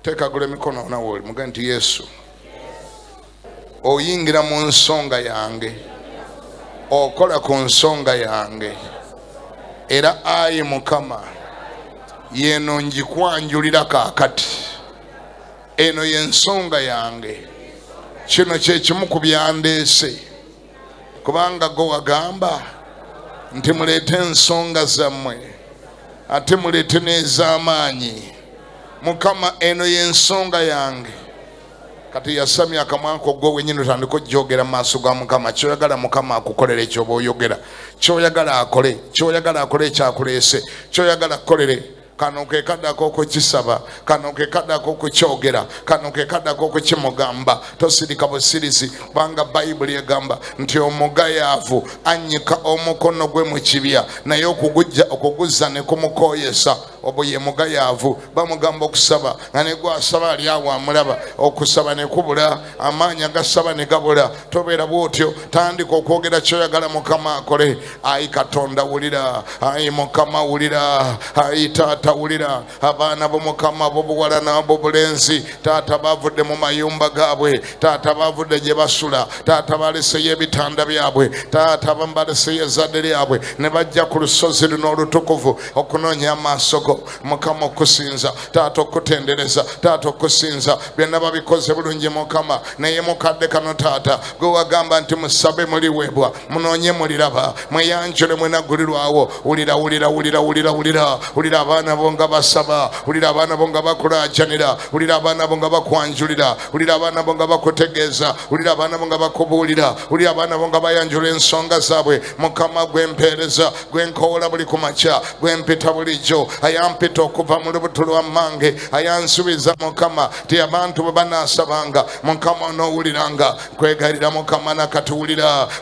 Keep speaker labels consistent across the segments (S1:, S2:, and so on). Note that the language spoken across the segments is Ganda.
S1: teka gule mikono na woli muganti Yesu oyingira mu nsonga yange okola ku nsonga yange era ayi Mukama yeno njikwanjulira kakati eno yensonga yange kino kye kimu ku byandeese kubanga go wagamba nti muleete ensonga zammwe ate muleete n'ez'amaanyi. Mukama eno yensonga yange kati yasamya akamwako gwo wenyini otandika ojjogera mu maaso ga Mukama kyoyagala Mukama akukolere kyoba oyogera kyoyagala akole ekyakuleese kyoyagala akolere. Kano ke kadako okukisaba, kano ke kadako okukyogera, kano ke kadako okukimugamba. Tosirika busirizi kubanga Bayibuli egamba nti omugayaavu annyika omukono gwe mu kibya naye okuguzza ne kumukooyesa. Obo ye mugayaavu. Bamugamba okusaba nga ne gwasaba ali awo amulaba, okusaba ne kubula, amaanyi agasaba ne gabula. Tobeera bw'otyo, tandika okwogera kyoyagala Mukama akole. Ayi Katonda wulira, ayi Mukama wulira, ayi Taata wulira. Abaana b'Omukama b'obuwala n'ab'obulenzi Taata bavudde mu mayumba gaabwe, Taata bavudde gye basula, Taata baleseyo ebitanda byabwe, Taata baleseyo ezzadde lyabwe ne bajja ku lusozi luno olutukuvu okunoonya amaaso go. Mukama okusinza, Taata okutendereza, Taata okusinza. Byonna babikoze bulungi Mukama, naye mukadde kano Taata gwe wagamba nti musabe muliweebwa, munoonye muliraba, mweyanjule mwenagulirwawo. Wulira abaana bo nga basaba, wulira abaana bo nga bakulaajanira, wulira abaana bo nga bakwanjulira, wulira abaana bo nga bakutegeeza, wulira abaana bo nga bakubuulira, wulira abaana bo nga bayanjula ensonga zaabwe. Mukama gwe mpeereza, gwe nkoola buli ku makya, gwe mpita bulijjo, ayampita okuva mu lubuto lwa mmange, ayansubiza Mukama ti abantu bwe banaasabanga Mukama onoowuliranga. Kwegayirira Mukama nakati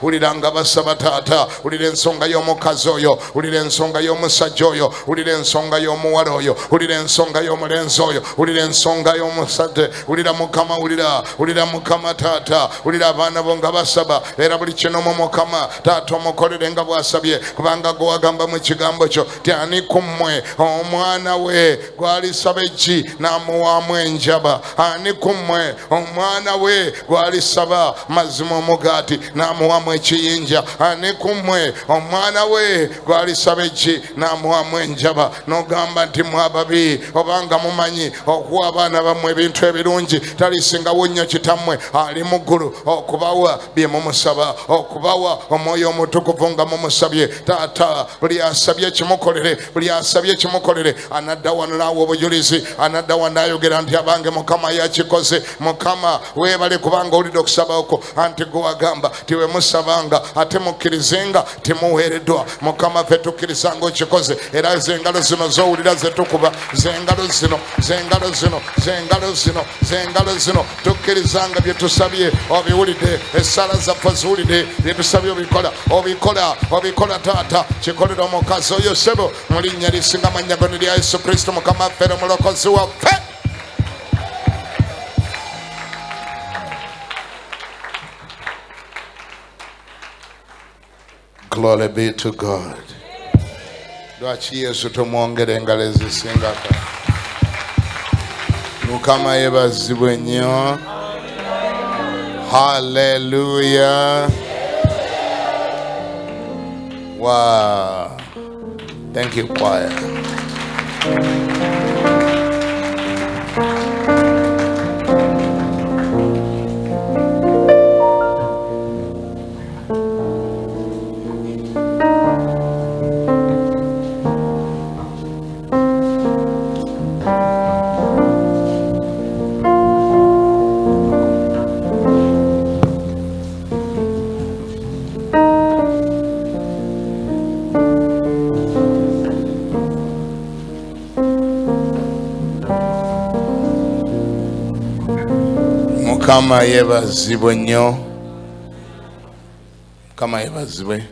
S1: wuliranga basaba Taata. Wulira ensonga y'omukazi oyo, wulira ensonga y'omusajja oyo, wulira ensonga y'omuwala oyo, wulira ensonga y'omulenzi oyo, wulira ensonga y'omusajja. Wulira Mukama, wulira Mukama Taata. Wulira abaana bo nga basaba, era buli kino mu Mukama Taata omukolere nga bw'asabye, kubanga gwe wagamba mu kigambo kyo ti ani ku mmwe omwana we gw'alisaba eggi n'amuwaamu enjaba? Ani ku mmwe omwana we gw'alisaba mazima omugaati n'amuwaamu ekiyinja? Ani ku mmwe omwana we gw'alisaba eggi n'amuwaamu enjaba? N'ogamba nti mwe ababi obanga mumanyi okuwa abaana bammwe ebintu ebirungi, talisingawo nnyo kitammwe ali mu ggulu okubawa bye mumusaba, okubawa omwoyo omutukuvu nga mumusabye. Taata buli asabye kimukolere, buli asabye kimukolere. Anadda wano naawe obujulizi, anadda wano ayogera nti abange Mukama yakikoze. Mukama weebale kubanga olidde okusaba okwo, anti gwe wagamba ti we musabanga ate mukkirizenga temuweereddwa. Mukama ffe tukkirizanga okikoze, era z'engalo zino z'owulira ze tukuba, z'engalo zino tukkirizanga bye tusabye obiwulidde, essala zaffe ziwulidde, bye tusabye obikola Taata. Kikolera omukazi oyo ssebo mu linnya lisinga amannya gonna lya Yesu Kristo Mukama ffe omulokozi waffe. Glory be to God. Lwaki Yesu tumwongere engalo ezisingako? Mukama yebazibwe nnyo. Hallelujah. Wow. Thank you, choir. Mukama yebazibwe nnyo. Mukama yebazibwe.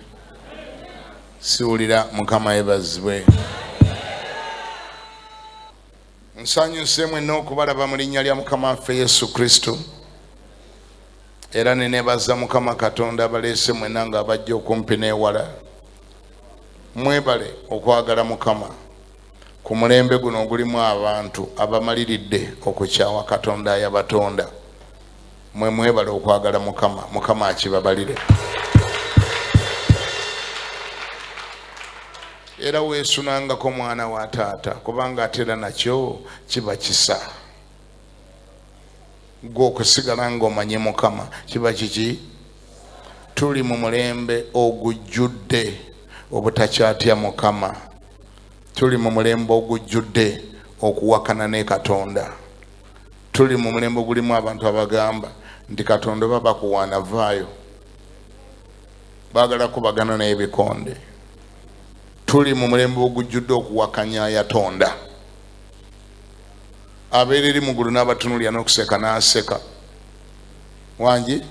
S1: Siwulira Mukama yebazibwe. Nsanyuse mwenna okubalaba mu linnya lya Mukama waffe Yesu Kristo. Era ne neebaza Mukama Katonda abaleese mwenna nga abajja okumpi n'ewala. Mwebale okwagala Mukama ku mulembe guno ogulimu abantu abamaliridde okukyawa Katonda yabatonda. Mwe mwebale okwagala Mukama. Mukama akibabalire. Era weesunangako mwana wa taata kubanga atera nakyo kiba kisa. Gwe okusigala ng'omanye Mukama kiba kiki? Tuli mu mulembe ogujjudde obutakyatya Mukama. Tuli mu mulembe ogujjudde okuwakana ne Katonda. Tuli mu mulembe ogulimu abantu abagamba nti Katonda baba kuwaana vaayo. Baagala kubagana n'ebikonde. Tuli mu mulembe ogujjudde okuwakanya yatonda. Abeera eri mu ggulu n'abatunulira n'okuseka n'aseka. Wangi?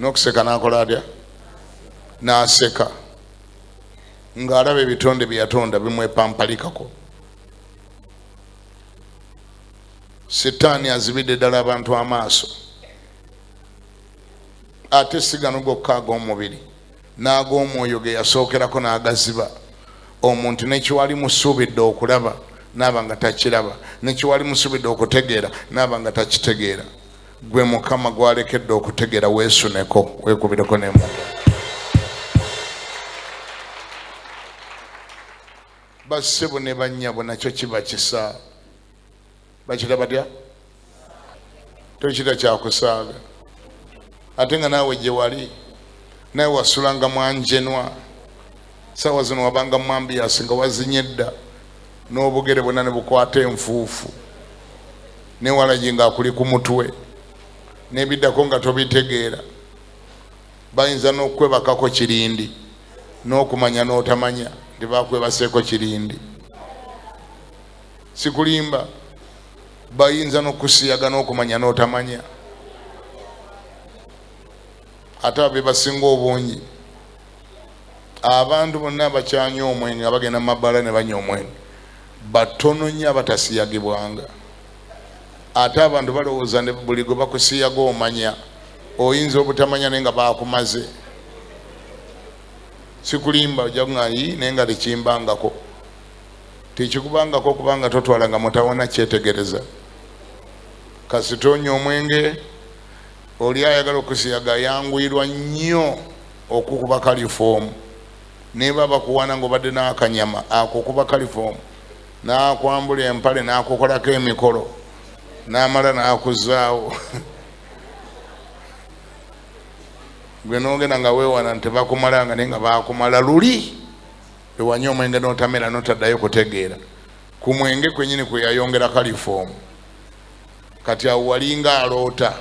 S1: N'okuseka n'akola atya? N'aseka. Ng'alaba ebitonde bye yatonda bimwepampalikako. Setaani azibidde ddala abantu amaaso. Ate si gano gokka ag'omubiri, n'ag'omwoyo ge yasookerako n'agaziba. Omuntu nekiwali musuubidde okulaba n'aba nga takiraba, nekiwali musuubidde okutegeera n'aba nga takitegeera. Gwe Mukama gwalekedde okutegeera, weesuneko, weekubireko n'emmundu. Bassebo ne bannyabo nakyo kiba kisa. Bakira batya? Tokira kyakusaaga. Ate nga naawe gye wali nawe wasulanga mwanjenwa. Sawa zino wabanga mwambiasi nga wazinye dda n'obugere bwonna ne bukwata enfuufu ne walagi ng'akuli ku mutwe n'ebiddako nga tobitegeera. Bayinza n'okwebakako kirindi n'okumanya n'otamanya nti bakwebaseeko kirindi. Sikulimba. Bayinza n'okusiyaga n'okumanya n'otamanya. Ate abe basinga obungi abantu bonna abakyanywa omwenge nga bagenda mu mabbala ne banywa omwenge batono nnyo abatasiyagibwanga. Ate abantu balowooza ne buli gwe bakusiyaga omanya, oyinza obutamanya naye nga bakumaze. Sikulimba ojja kuŋŋamba naye nga tekimbangako. Tekikubangako kubanga totwalanga mutawana kyetegereza. Kasita onywa omwenge oli ayagala okusiyaga yanguyirwa nnyo okukuba kalifoomu. Ne baba kuwana ng'obadde n'akanyama akukuba kalifoomu n'akwambula empale n'akukolako emikolo n'amala n'akuzaawo. Gwe n'ogenda nga weewana nti bakumalanga naye nga bakumala luli. Ewanywa omwenge n'otamera n'otaddayo kutegeera. Ku mwenge kwennyini kwe yayongera kalifoomu. Kati awo walinga aloota.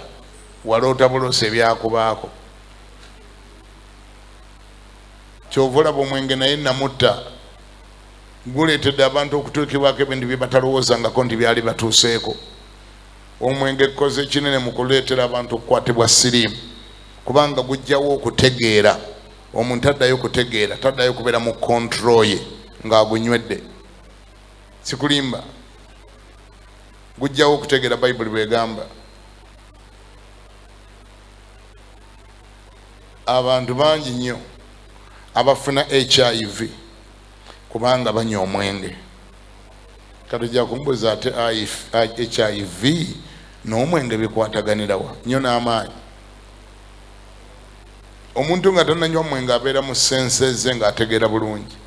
S1: Waloota bulose ebyakubaako. Kyova olaba omwenge naye namutta guleetedde abantu okutuukibwako ebintu bye batalowoozangako nti byali batuuseeko. Omwenge gukoze kinene mu kuleetera abantu okukwatibwa siriimu kubanga gujjawo okutegeera. Omuntu addayo kutegeera, taddayo kubeera mu kontrol ye ng'agunywedde. Sikulimba. Gujjawo okutegeera Bayibuli bw'egamba. Abantu bangi nnyo abafuna HIV kubanga banywa omwenge. Katujja kumbuza ate HIV n'omwenge bikwataganirawa nnyo n'amaanyi. Omuntu nga tannanywa omwenge abeera mu sense ze ng'ategeera bulungi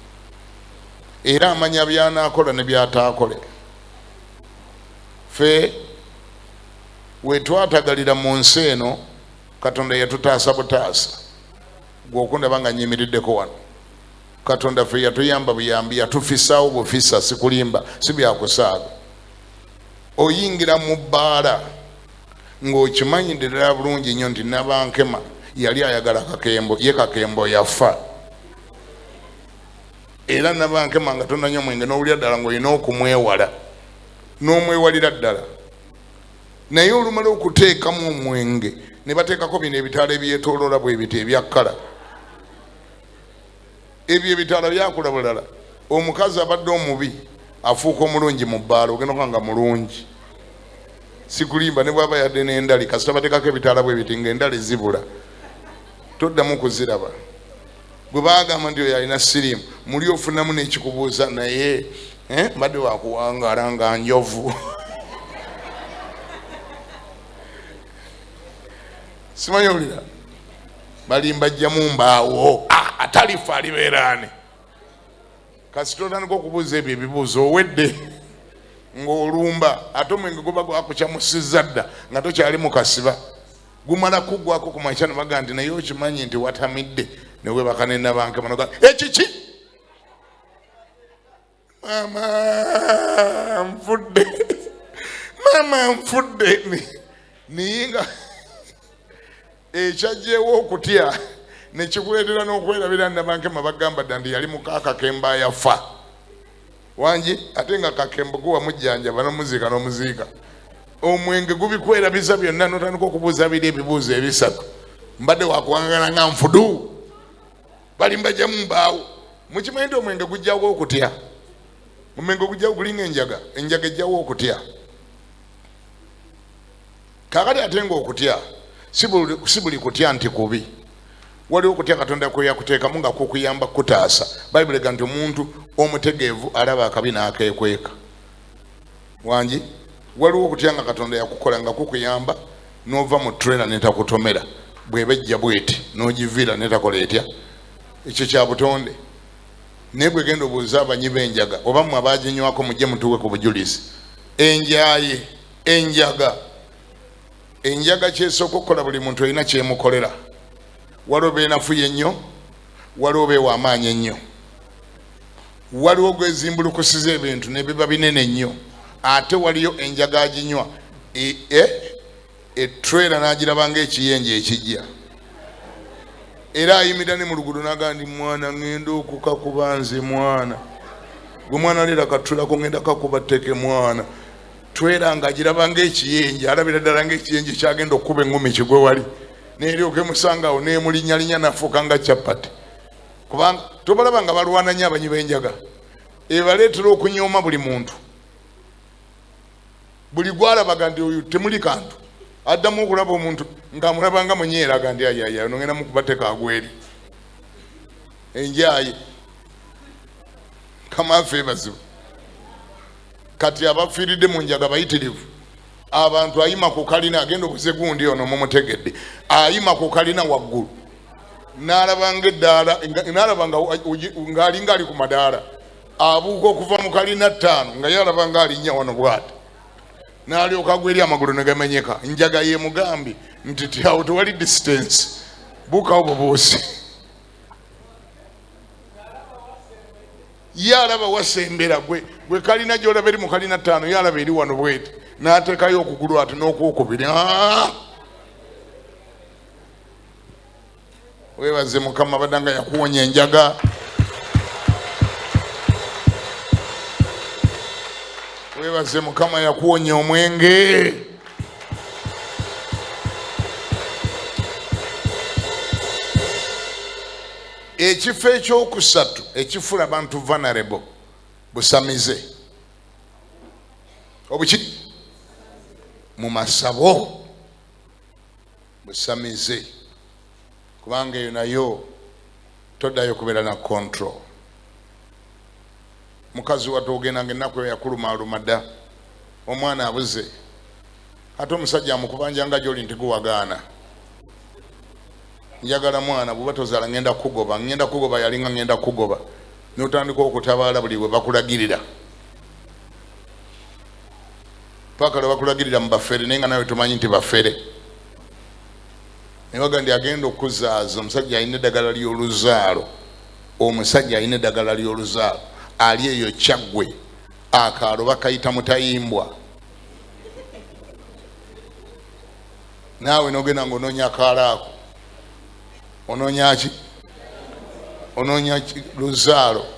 S1: era amanya by'anaakola ne by'ataakole. Ffe wetwatagalira mu nsi eno Katonda yatutaasa butaasa. Gwe okundaba nga nnyimiriddeko wano. Katonda ffe yatuyamba buyambi, yatufisaawo bufisa. Sikulimba, si byakusaaga. Oyingira mu bbaala ng'okimanyidde ddala bulungi nnyo nti Nabankema yali ayagala kakembo, ye kakembo yafa. Era Nabankema nga tonnanywa mwenge n'owulira ddala ng'olina okumwewala n'omwewalira ddala. Naye olumala okuteekamu omwenge ne bateekako bino ebitaala ebyetooloola bwe biti ebyakkala. Ebyo ebitaala byakula bulala. Omukazi abadde omubi afuuka omulungi mu bbaala, ogenda okubanga mulungi. Sikulimba ne bw'aba yadde n'endali kasita bateekako ebitaala bwe biti ng'endali zibula. Toddamu kuziraba. Bwe baagamba nti oyo alina siriimu muli ofunamu n'ekikubuuza naye mbadde wakuwangala nga njovu simanyi owulira balimbajjamu mbaawo atalifa alibeerane kasita otandika okubuuza ebyo ebibuuzo owedde ng'olumba ate omwenge guba gwakukyamusizza dda nga tokyali mu kasiba gumala kuggwako ku makya nebaga nti naye okimanyi nti watamidde newebaka nenabanke manoga ekiki mama nfudde niyinga ekyajjeewo okutya nekikuleetera n'okwerabira nabanke mabagamba dda ndi yali mukaaka kemba yafa wangi ate nga kakemba guwa mujjanjaba n'omuziika n'omuziika omwenge gubikwerabiza byonna n'otandika okubuuza biri ebibuuzo ebisatu mbadde wakuwangala nga nfudu balimbajjamu mbaawo mukimanyi nti omwenge gujjawo okutya omwenge gujjawo gulinga enjaga ejjawo okutya kakati ate nga okutya si buli kutya nti kubi waliwo okutya Katonda kwe yakuteekamu nga kukuyamba kutaasa bayibuli ega nti omuntu omutegeevu alaba akabi n'akeekweka wangi waliwo okutya nga Katonda yakukola nga kukuyamba n'ova mu trailer netakutomera bwebejja bweti n'ogiviira netakola etya ekyo kya butonde naye bwe genda obuuza abanyi b'enjaga oba mmwe abaaginywako mujje mutuwe ku bujulizi enjaye enjaga kyesooka okukola buli muntu olina kyemukolera waliwo beenafuye ennyo waliwo beewa amaanyi ennyo waliwo gwezimbulukusiza ebintu ne biba binene nnyo ate waliyo enjaga aginywa etrailer n'agiraba ng'ekiyenje ekijja era ayimirira ne mu luguudo n'agamba ndi mwana ŋŋenda okukakuba nze mwana gwe mwana leera katulako ŋŋenda kakuba tteke mwana trailer ng'agiraba ng'ekiyenje alabira ddala ng'ekiyenje kyagenda okkuba eŋŋumi kigwe wali neryoke musangawo nemulinyalinya nafuuka nga capati kubanga tobalaba nga balwana nnyo abanyi b'enjaga ebaleetera okunyooma buli muntu buli gwalabaga nti oyo temuli kantu addamu okulaba omuntu ng'amulaba nga munyeeraga ndi ayaya nogenda mukubateka agweri enjaye kamaafe bazibu kati abafiiridde mu njaga bayitirivu abantu ayima ku kalina agenda okuze gundi ono mumutegedde ayima ku kalina waggulu n'alabanga eddaala n'alabanga ng'alinga ali ku madaala abuuka okuva mu kalina 5 nga yalabanga alinnya wano bw'ati n'alyoka agwa eri amagulu ne gamenyeka njaga ye mugambi nti tiawo tewali distance buukawo bubuusi yalaba wasembera gwe kalina gy'olaba eri mu kalina 5 yalaba eri wano bweti n'ateekayo okugulu ati n'okwokubiri weebaze Mukama badanga yakuwonya enjaga weebaze Mukama yakuwonya omwenge ekifo ekyokusatu ekifula abantu vulnerable busamize obuki mu masabo busamize kubanga eyo nayo toddayo kubeera na control mukazi wattu ogendanga ennaku eyo yakulumaaluma dda omwana abuze ate omusajja amukubanja nga gy'oli nti guwagaana njagala mwana bw'oba tozaala ngenda kugoba yalinga ngenda kugoba n'otandika okutabaala buli bwe bakulagirira paka lwe bakulagirira mu bafere naye nga nawe tumanyi nti bafere nebaga ndi agenda okuzaaza omusajja alina eddagala ly'oluzaalo ali eyo kyaggwe akaalo bakayita mutayimbwa naawe nogenda ngaonoonya akaalo ako onoonya ki onoonya luzaalo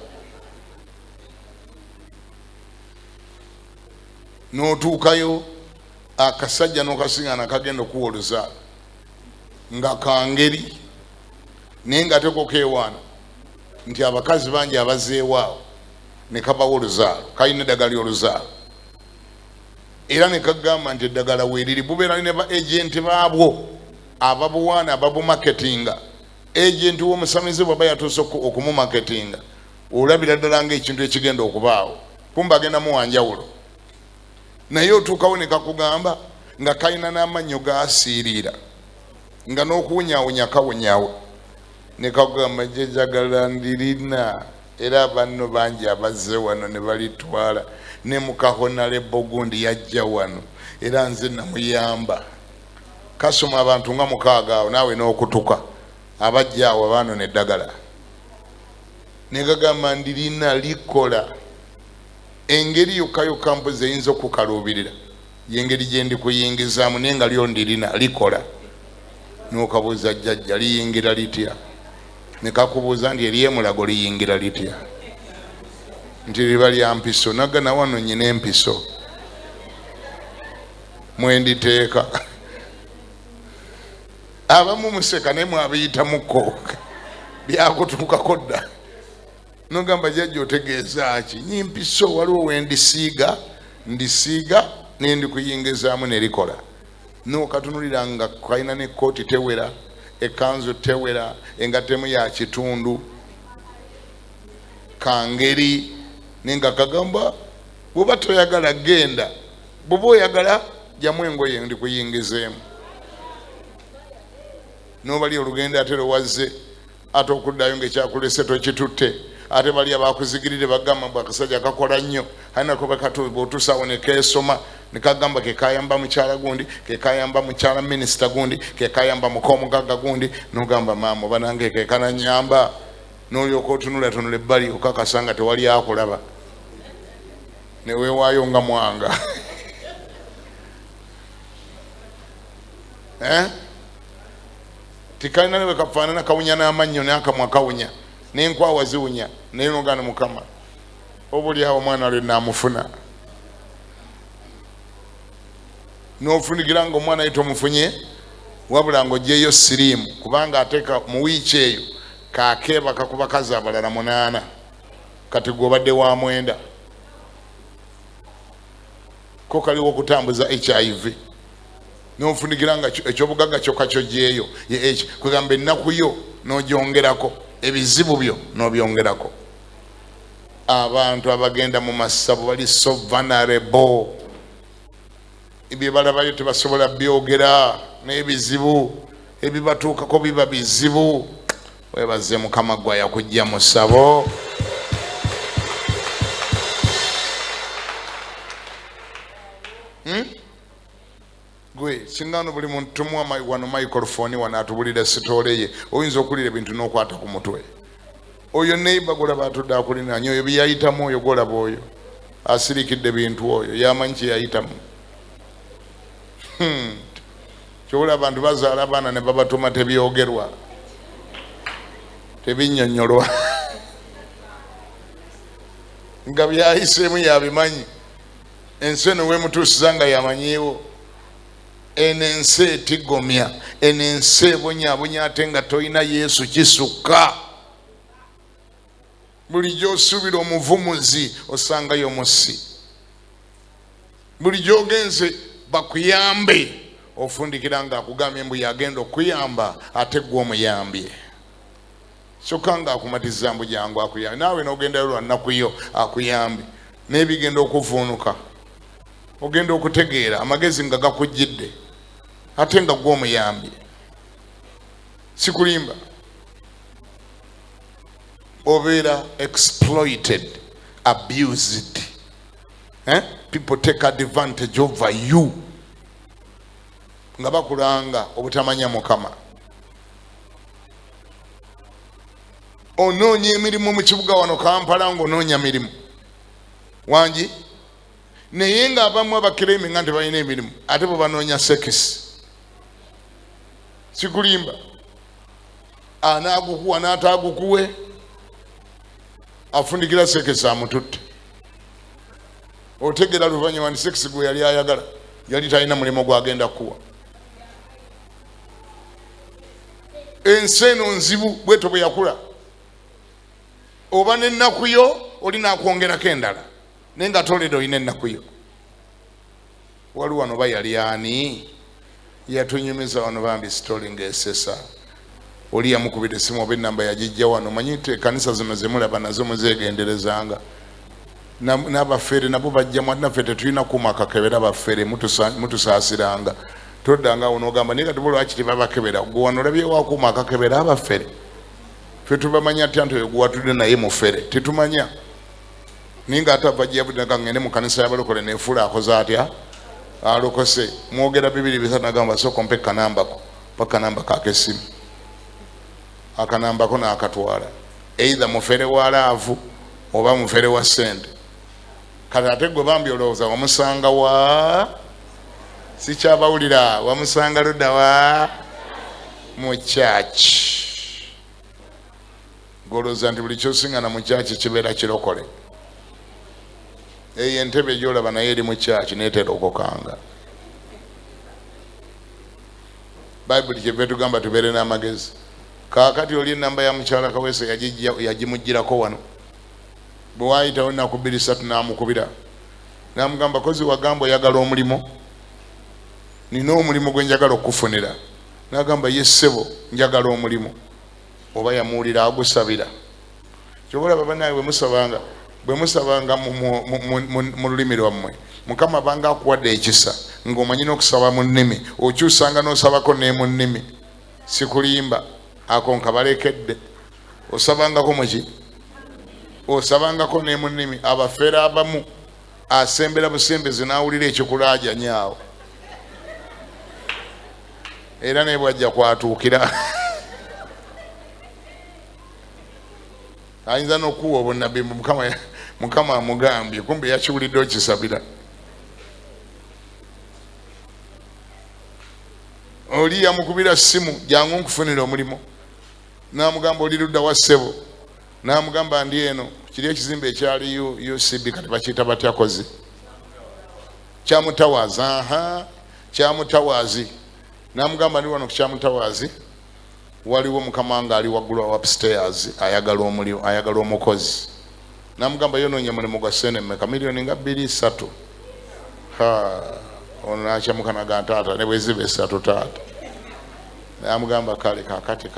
S1: n'otuukayo akasajja n'okasiŋŋaana kagenda okuwa oluzaalo nga kangeri naye nga tekokeewaana nti abakazi bangi abazeewaawo ne kabawa oluzaalo kalina eddagala ly'oluzaalo era ne kagamba nti eddagala weeriri bubeera ne ba ejenti baabwo ababuwaana ababumaketinga ejenti w'omusamize bw'aba yatuuse okumumaketinga olabira ddala ng'ekintu ekigenda okubaawo kumba agenda mu wanjawulo naye otuukawo ne kakugamba nga kalina n'amannyo gaasiirira nga n'okuwunyawunya kawunyawo ne kakugamba jejagala ndirina era banno bangi abazze wano ne balitwala ne mukahonalebo gundi yajja wano era nze namuyamba kasoma abantu nga 6 awo naawe n'okutuka abajja awo baano n'eddagala ne gagamba ndirina likola engeri yokka mpozi eyinza okukaluubirira yengeri gye ndi kuyingizaamu naye nga lyo ndirina likola n'okabuuza jjajja liyingira litya ne kakubuuza nti eryemulago liyingira litya nti liba lya mpiso nagana wano nyina empiso mwenditeeka abamu museka naye mwabiyitamuko byakutuukako dda nogamba jjajja otegeeza ki nyimpiso waliwo wendisiiga ndisiiga nendi kuyingizaamu nerikola nokatunulira nga kalina nekooti tewera ekanzu tewera engatemu ya kitundu kangeri nenga kagamba bwoba toyagala genda bwoba oyagala jamu engoye ndi kuyingizeemu nobali olugendo ate lowazze ate okuddayo ngaekyakulese tokitutte ate bali abakuzigirire bagamba bwakasajja kakola nnyo ainako bwotusawo nekesoma nekagamba kekayamba mukyala gundi kekayamba mukyala minisita gundi kekayamba mukomugagga gundi nogamba maama oba nange kekananyamba nolyoka otunula tunula ebbali okakasanga tewali akulaba newewaayo nga mwanga tikalina newe kafaanana kawunya n'amannyo nakamwa kawunya n'enkwawa ziwunya naye nogana mukama obuli awo omwana lwe namufuna n'ofunigira nga omwana ye tomufunye wabula nga ogyeyo siriimu kubanga ateeka mu wiiki eyo kakeeba kakuba kazi abalala 8 kati gwobadde wa 9 ko kaliwo okutambuza HIV n'ofunigira nga ekyobugagga kyokka kyogyeyo kugamba ennaku yo n'ogyongerako ebizibu byo n'obyongerako abantu abagenda mu masabo bali so vulnerable ebyo balabayo tebasobola byogera n'ebizibu ebibatuukako biba bizibu webaze mukama gwa yakujja mu ssabo gwe singano buli muntu tumuwa wano microphone wano atubulira sitole ye oyinza okulira ebintu n'okwata ku mutwe oyo neiba golaba atudde akulinanya oyo byayitamu oyo golaba oyo asirikidde bintu oyo yamanyi kyeyayitamu kyobula abantu bazaala abaana ne babatuma tebyogerwa tebinnyonnyolwa nga byayiseemu yabimanyi ensi eno wemutuusiza nga yamanyiiwo eno ensi etigomya eno ensi ebonyaabonya ate nga tolina Yesu kisukka buli gyosuubira omuvumuzi osangayo omusi buli gyogenze bakuyambe ofundikira nga akugambye mbu yagenda okuyamba ate gwe omuyambye kyokka nga akumatiza mbu jangu akuyambye naawe n'ogendayo lwa nnaku yo akuyambye naye bigenda okuvuunuka ogenda okutegeera amagezi nga gakujjidde ate nga gwe omuyambye sikulimba obeera exploited abused people take advantage over you nga bakulanga obutamanya mukama onoonya emirimu mu kibuga wano Kampala ng'onoonya mirimu wangi naye nga abamu abakiremi nga tebalina emirimu ate bwe banoonya sekisi sikulimba anaagukuwa n'ataagukuwe afundikira sekisi amututte otegera luvannyuma nti sekisi gwe yali ayagala yali talina mulimu gwagenda kuwa ensi eno nzibu bweto bwe yakula oba n'ennaku yo olina akwongerako endala naye nga toledo olina ennaku yo waliwo wano bayali ani yatunyumiza wano bambi sitoli ng'esesa oli yamukubira essimu oba ennamba yagijja wano manyi te ekkanisa zino zemulaba nazo muzeegenderezanga n'abafere nabo bajja naffe tetulina kuuma kakebera abafere mutusaasiranga toddanga onogamba naye kati lwaki tebabakebera gwe wano olabyewo akuuma akakebera abafere ffe tubamanya atya nti gwe watudde naye mufere tetumanya naye nga ate ava gyeyavudde ngende mu kanisa y'abalokole neefuula akoze atya alokose mwogera bibiri bisatu nagamba sooka mpe kanambako pakanambako ak'essimu akanambako n'akatwala either mufere wa laavu oba mufere wa ssente kati ate gwe bambi olowooza wamusanga wa sikyabawulira wamusanga ludda wa mu kyaki golooza nti buli kyosiŋŋana mu kyaki kibeera kirokole eyo entebe gyolaba naye eri mu kyaki neetera okukanga bayibuli kyeva tugamba tubeere n'amagezi kaakati oli enamba ya mukyala Kaweesa yagimugirako wano bwe waayitawo ennaku 2-3 n'amukubira n'amugamba kozi wagamba oyagala omulimu nina omulimu gwe njagala okufunira n'agamba ye ssebo njagala omulimu oba yamuwulira agusabira kyobalaba bannaawe bwe musabanga mu lulimi lwammwe Mukama banga akuwadde ekisa ng'omanyi n'okusaba mu nnimi okyusanga n'osabako ne mu nnimi sikulimba ako nkabalekedde osabangako muki osabangako ne mu nnimi abafeera abamu asembera busembeze n'awulira ekikulaajanyaawo era naye bwajja kwatuukira ayinza n'okuwa obunabbi Mukama amugambye kumbe yakiwulidde okisabira oli yamukubira ssimu jangu nkufunira omulimu n'amugamba oli ludda wa ssebo n'amugamba ndi eno kiri ekizimbe ekyali UCB kati bakiyita batya kozi kyamutawaazi kyamutawaazi n'amugamba ndi wano ku kyamutawaazi waliwo mukama wange ali waggulu upstairs ayagala omulimu ayagala omukozi n'amugamba yonoonya mulimu gwa ssente mmeka miliyoni nga 2-3 ono nakyamukanaga ntaata ne bwe ziba 3 taata n'amugamba kale kakati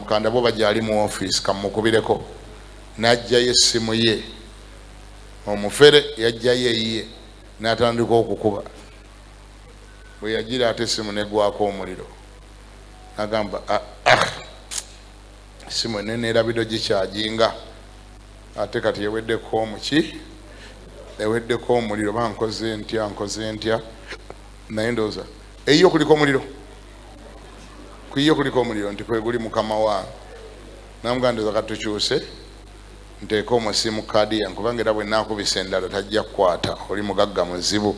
S1: kandabo bajja ali mu office kamukubireko n'ajjayo essimu ye omufere yajjayo eyiye n'atandika okukuba bwe yagira ate essimu negwako omuliro n'agamba essimu enene erabido gikyajinga ate kati yeweddeko omuki eweddeko omuliro bankoze ntya naye ndowooza eyiyo kuliko omuliro kuyiyo kuliko omuliro nti kweguli mukama wange namugandiza katukyuse nteeka omusimu kaadi yange kubanga era bwe naakubisa endala tajja kukwata oli mugagga muzibu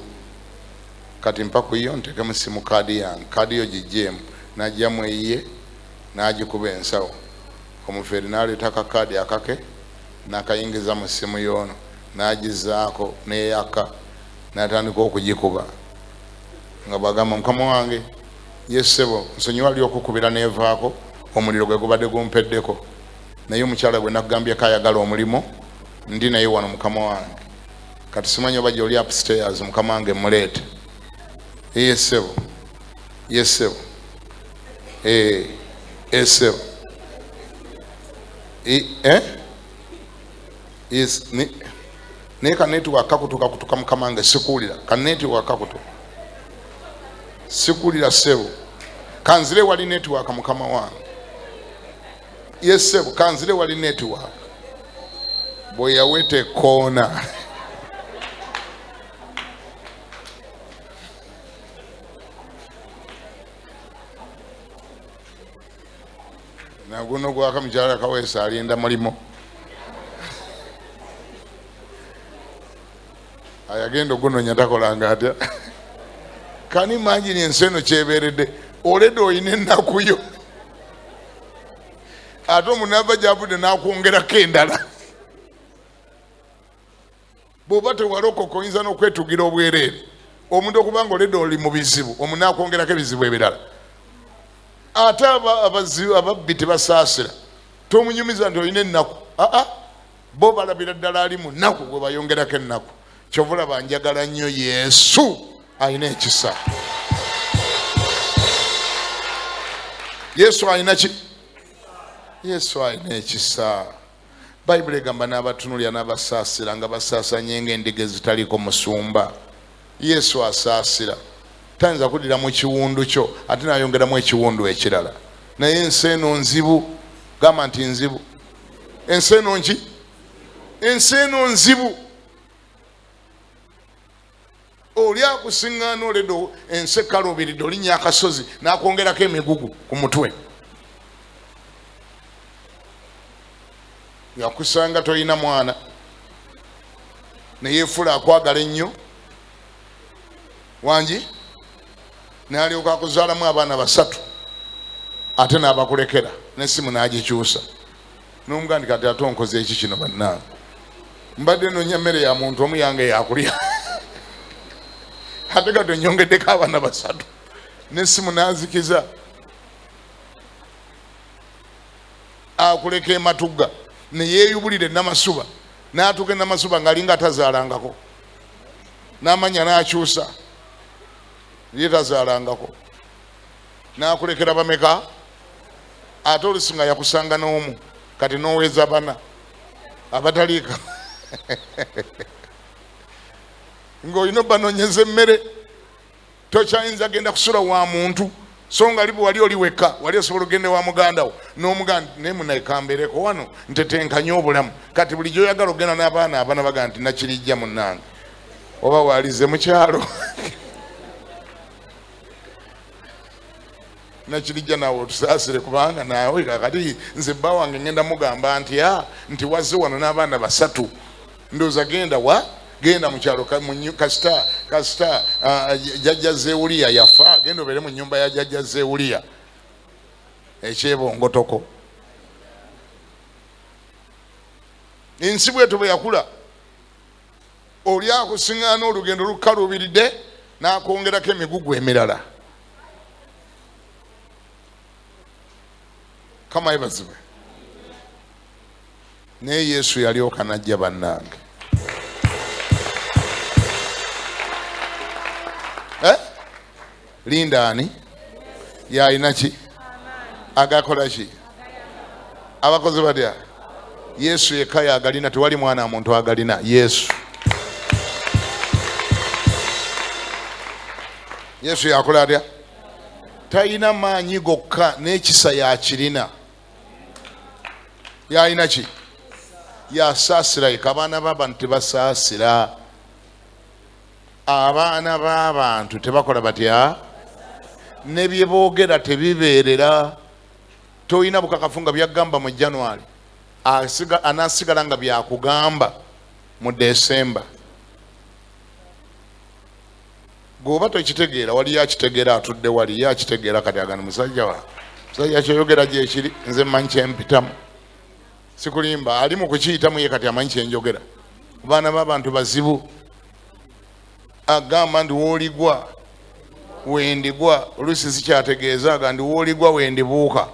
S1: kati mpa kuyiyo nteeke musimu kaadi yange kaadi yo gijjeemu najjamu eyiye n'agikuba ensawo omufeeri n'aleeta akakaadi akake n'akayingiza mu ssimu yoono n'agizaako n'eyaka n'atandika okugikuba nga bwagamba mukama wange ye ssebo nsonyiwa ali okukubira neevaako omuliro gwe gubadde gumpeddeko naye omukyala gwe nakugambyeko ayagala omulimu ndi naye wano mukama wange kati simanyi oba gy'oli upstairs mukama wange muleete ye ssebo ssebo naye kanetiwaka kakutuka mukama wange sikuwulira kanetiwaka kakutu sikuwulira ssebo kanzire wali netiwaka mukama wange ye ssebo kanzire wali netiwaka bwe yaweta ekoona naguno gwaka mukyala Kaweesa alinda mulimo ayagenda ogunonya takolanga atya kani imagine ensi eno kyebeeredde olede oyina ennaku yo ate omuntu ava gyavudde n'akwongerako endala bw'oba tewalokoka oyinza n'okwetugira obwereere omuntu okubanga olede oli mu bizibu omuntu n'akwongerako ebizibu ebirala ate ababbi tebasaasira tomunyumiza nti olina ennaku bo balabira ddala ali mu nnaku gwe bayongerako ennaku kyovula banjagala nnyo Yesu alina ekisa Yesu alina ki Yesu alina ekisa Bayibuli egamba n'abatunulya n'abasaasira nga basaasanye ng'endiga ezitaliko musumba. Yesu asaasira. Tayinza kuddira mu kiwundu kyo ate n'ayongeramu ekiwundu ekirala. Naye ensi eno nzibu. Gamba nti nzibu. Ensi eno nki? Ensi eno nzibu. Oli akusiŋŋaana oledo ensi ekaluubiridde olinnya akasozi n'akwongerako emigugu ku mutwe. Yakusanga tolina mwana neyeefula akwagala ennyo wangi n'alyoka akuzaalamu abaana 3 ate n'abakulekera n'essimu n'agikyusa n'omugandi kati ate onkoze eki kino bannange mbadde nonya mmere ya muntu omu yange yakulya ate kati onyongeddeko abaana 3 n'essimu n'azikiza akuleka ematugga neyeeyubulire namasuba n'atuuka enamasuba ng'alinga atazaalangako n'amanya n'akyusa ye tazaalangako n'akulekera bameka ate olusi nga yakusanga n'omu kati n'oweeza 4 abataliika ng'olina obanoonyeza emmere tokyayinza genda kusula wa muntu so nga libu wali oli wekka wali osobola ogende wa muganda wo n'omuganda naye munaekambereko wano ntetenkanye obulamu kati bulijjo oyagala ogenda n'abaana abana baga nti nakirijja munnange oba waalize mukyalo nakirijja naawe otusaasire kubanga naawe kakati nze bba wange ngenda mugamba nti wazze wano n'abaana 3 ndooza genda mu kyalo kasita jjajja Zewuliya yafa genda obeere mu nnyumba ya jjajja Zewuliya ekyebongotoko. Ensi bwetu bwe yakula oli akusiŋŋaana olugendo lukaluubiridde n'akwongerako emigugu emirala. Kama ebazibwe naye Yesu yalyoka n'ajja bannange. Linda ani yalina ki agakola ki abakozi batya? Yesu yekka yagalina, tewali mwana wa muntu agalina. Yesu yakola atya? Talina maanyi gokka n'ekisa yakirina. Yalina ki? Yasaasira yekka. Abaana b'abantu tebasaasira. Abaana b'abantu tebakola batya? Ne bye boogera tebibeerera. Toyina bukakafu nga byagamba mu January anaasigala nga byakugamba mu December. Gwoba tokitegeera wali yakitegeera atudde wali yakitegeera kati agana musajja kyoyogera gyekiri nze mmanyi kyempitamu. Sikulimba ali mu kukiyitamu ye kati amanyi kyenjogera. Baana b'abantu bazibu. Agamba ndi wooligwa wendigwa olusi sikyategeeza aga ndi wooligwa wendibuuka.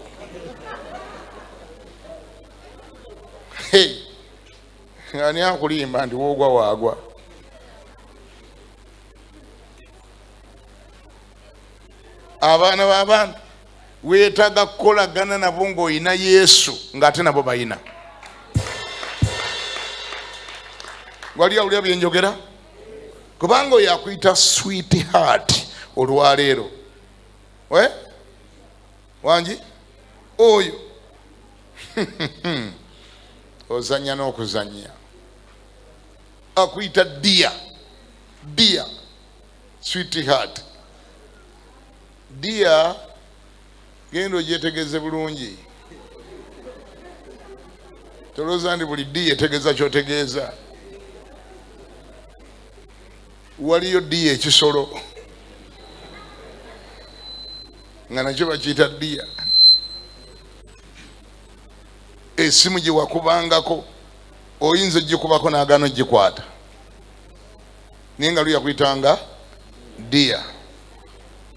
S1: Ani akulimba ndi woogwa waagwa? Abaana b'abantu weetaaga kukolagana nabo ng'olina Yesu ng'ate nabo bayina. Wali awulira bye njogera? Kubanga oyo akuyita sweetheart olwaleero. Wangi oyo ozannya n'okuzannya. Akuyita dear sweetheart. Dear genda ogyetegeeze bulungi. Tolooza ndi buli dear etegeeza ky'otegeeza. Waliyo dear ekisolo nga nakyo bakiyita dear. Esimu gye wakubangako oyinza ogikubako n'agaana ogikwata naye nga luyakuyitanga dear.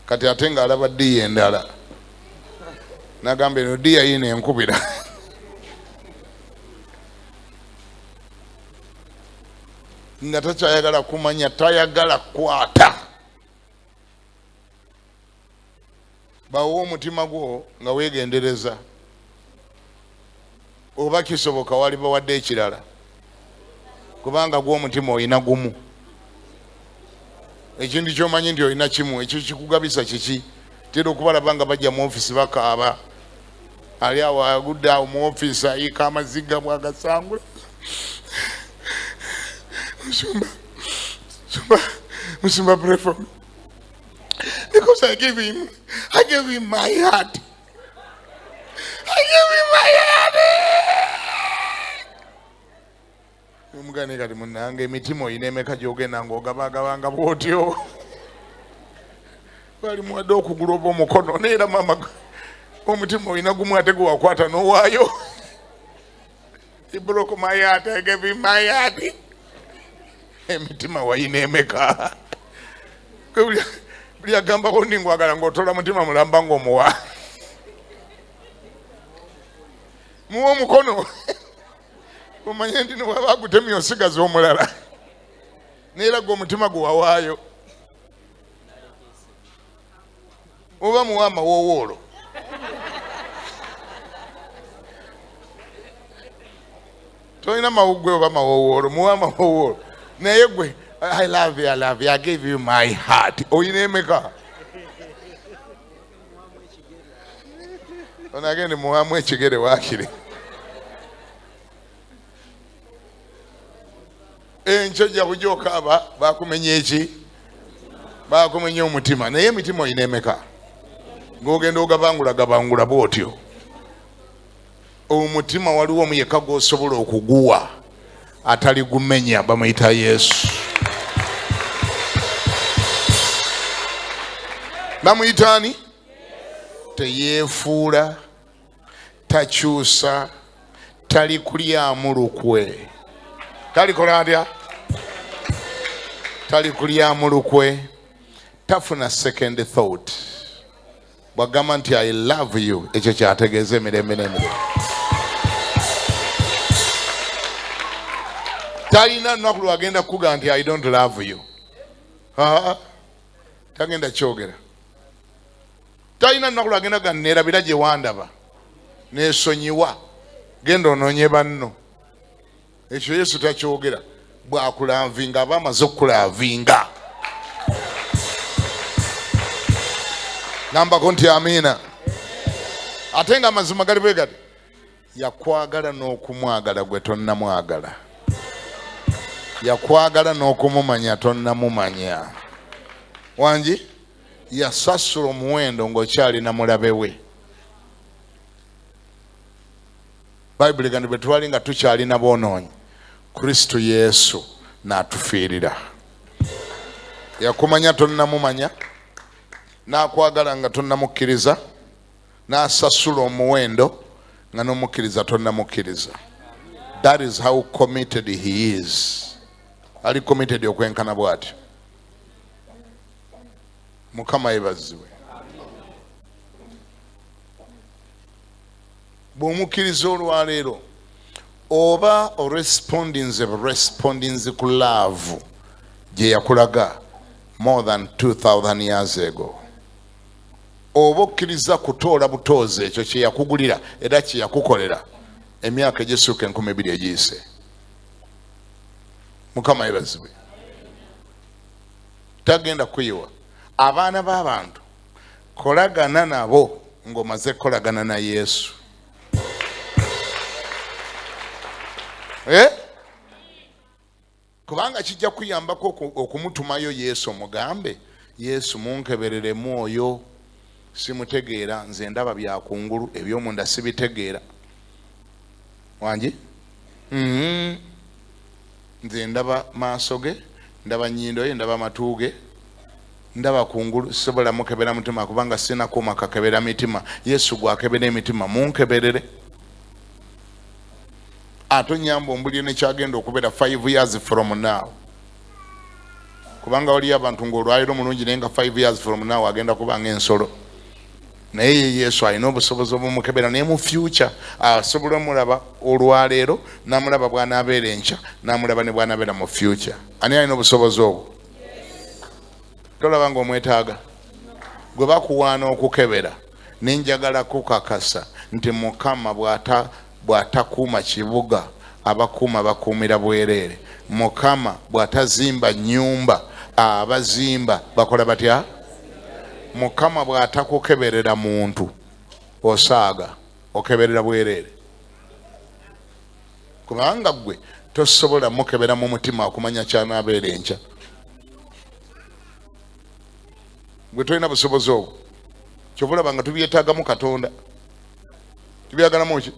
S1: Kati ate ng'alaba dear endala n'agamba eno dear yino enkubira. Nga takyayagala kumanya, tayagala kukwata. Bawo omutima gwo nga weegendereza. oba kisoboka wali bawadde ekirala kubanga gw'omutima olina gumu. Ekintu ky'omanyi nti olina kimu, ekyo kikugabisa kiki? Tera okubalaba nga bajja mu ofiisi bakaaba, ali awo agudde awo mu ofiisi ayiika amaziga bwagasangula. Musumba, pray for me. Because I gave him my heart. Omugane kati munange emitima oyina emeka gy'ogenda ng'ogabagabanga bw'otyo. Bali muwadde okugula oba omukono neera mama omutima oyina gumu ate gwe wakwata n'owaayo. He broke my heart, I gave him my heart. Emitima wayina emeka. Buli agambako ndi ngwagala ng'otola mutima mulamba ng'omuwa. Muwa omukono. Omanye nti ne bw'aba agutemye osigaza omulala. Neera gwe omutima gwe wawaayo. Oba muwa amawowoolo. Tolina mawuggwe oba amawowoolo, muwa amawowoolo. Naye gwe, I love you, I gave you my heart. Oyina emeka? Onagende muwamu ekigere waakiri. Enkyojja bujookaaba bakumenya eki? Bakumenya omutima. Naye emitima oyina emeka? Ng'ogenda ogabangula bw'otyo. Omutima waliwo omu yekka gw'osobola okuguwa atali gumenya, bamuyita Yesu. Bamuyita ani? Teyeefuula, takyusa, tali kulyamu lukwe. Talikola atya? Tali kulyamu lukwe, tafuna second thought. Bw'agamba nti I love you, ekyo kyategeeza emirembe n'emirembe. Talina lunaku lwagenda kukuga nti I don't love you. Tagenda kyogera. Talina lunaku lwagenda ga neerabira gye wandaba neesonyiwa, genda onoonye banno. Ekyo Yesu takyogera. Bw'akulavinga aba amaze okukulavinga. Nambako nti amiina. Ate nga amazima gali bwe gati. Yakwagala n'okumwagala gwe tonnamwagala. Yakwagala n'okumumanya tonnamumanya. Wangi? Yasasula omuwendo ng'okyalina mulabe we. Bayibuli gandi bwe twali nga tukyalina boonoonyi, Kristo Yesu n'atufiirira. Yakumanya tonnamumanya, n'akwagala nga tonnamukkiriza, n'asasula omuwendo nga n'omukkiriza tonnamukkiriza. That is how committed he is. Ali committed okwenkana bw'atyo. Mukama yebaziwe. Bw'omukkiriza olwaleero oba respondinze ku love gye yakulaga more than 2000 years ago, oba okkiriza kutoola butoozi ekyo kye yakugulira era kye yakukolera emyaka egisuuka 2000 egiyise. Mukama yebaziwe. Tagenda kuyiwa abaana b'abantu, kolagana nabo ng'omaze kolagana na Yesu. Kubanga kijja kuyambako okumutumayo Yesu, omugambe Yesu munkebereremu oyo simutegeera, nze ndaba byakungulu, ebyomunda sibitegeera. Wangi? Nze ndaba maaso ge, ndaba nnyindo ye, ndaba matu ge, ndaba kungulu, sisobola mukebera mutima kubanga sina kuma kakebera mitima. Yesu gwakebera emitima, munkeberere. Atonyamba ombulire nekyagenda okubeera 5 years from now. Kubanga waliyo abantu ng'olwaliro mulungi naye nga 5 years from now agenda kuba ng'ensolo. Naye Yesu alina obusobozi obumukebera naye mu future asobola omulaba olwaleero n'amulaba bw'anaabeera enkya n'amulaba ne bw'anaabeera mu future. Ani alina obusobozi obwo? Tolaba ng'omwetaaga. Gwe bakuwaana okukebera nenjagala kukakasa nti Mukama bw'atakuuma kibuga abakuuma bakuumira bwereere. Mukama bw'atazimba nnyumba abazimba bakola batya? Mukama bw'atakukeberera muntu osaaga okeberera bwereere. Kubanga gwe tosobola mukebera mu mutima okumanya kyanabeera enkya. Gwe tolina busobozi obwo. Kyobulaba nga tubyetaagamu Katonda. Tubyagalamu ki?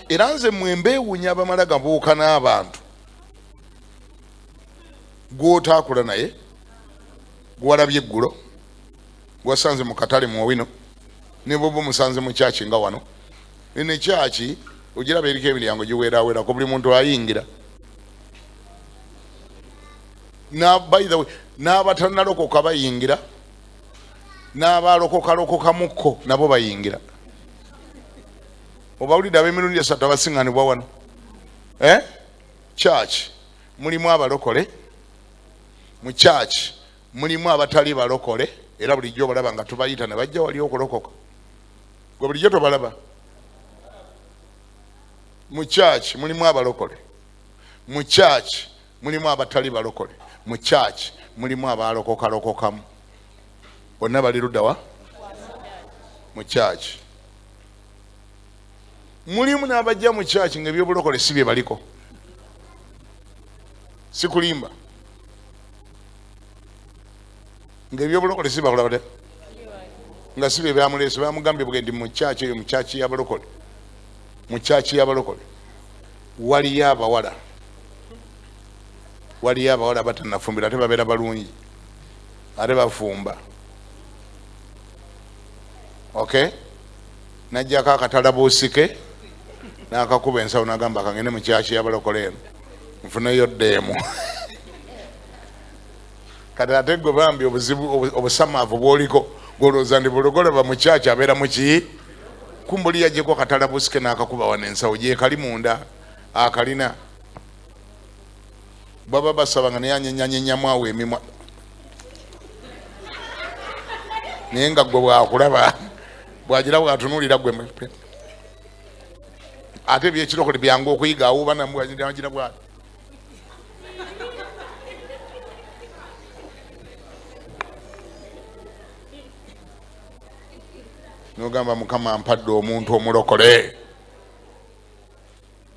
S1: Era nze mmwe mbeewuunya abamala gabuuka n'abantu gw'otaakula naye gwalabye eggulo gwasanze mu katale mu wino ne bwoba musanze mu kyaki nga wano. Eno ekyaki ogiraba eriko emiryango giweerawerako buli muntu ayingira. By the way, n'abatannalokoka bayingira, n'abalokokalokokамukko nabo bayingira. Obawulidde ab'emirundi esatu abasiŋŋaanibwa wano. Church mulimu abalokole, mu church mulimu abatali balokole, era bulijjo balaba nga tubayita ne bajja wali okulokoka. Gwe bulijjo tobalaba. Mu church mulimu abalokole, mu church mulimu abatali balokole, mu church mulimu abalokokalokokamu. Bonna bali ludda wa? Mu church. Mulimu n'abajja mu church ng'ebyobulokole si bye baliko. Si kulimba. Ng'ebyobulokole si bakola bata? Nga si bye byamuleese, bamugambye bugendi mu church eyo, mu church y'abalokole. Mu church y'abalokole waliyo abawala. Waliyo abawala batannafumbira ate babeera balungi. Ate bafumba. Okay? Najjako akatalabuusike n'akakuba ensawo n'agamba kangende mu church y'abalokole eno nfuneyo ddeemu. Kati ate gwe bambi obuzibu obusamaavu bw'oliko gw'olowooza ndi bulokole ba mu church abeera mu ki? Kumbuli yajjeko akatalabuusike n'akakuba wano ensawo gye kali munda akalina. Baba basaba nga naye anyenyanyenyamu awo emimwa. Naye nga gwe bwakulaba bwagira bwatunuulira gwe ate byekirokole byangu okuyiga awuuba namwagira bwati. Nogamba Mukama mpadde omuntu omulokole.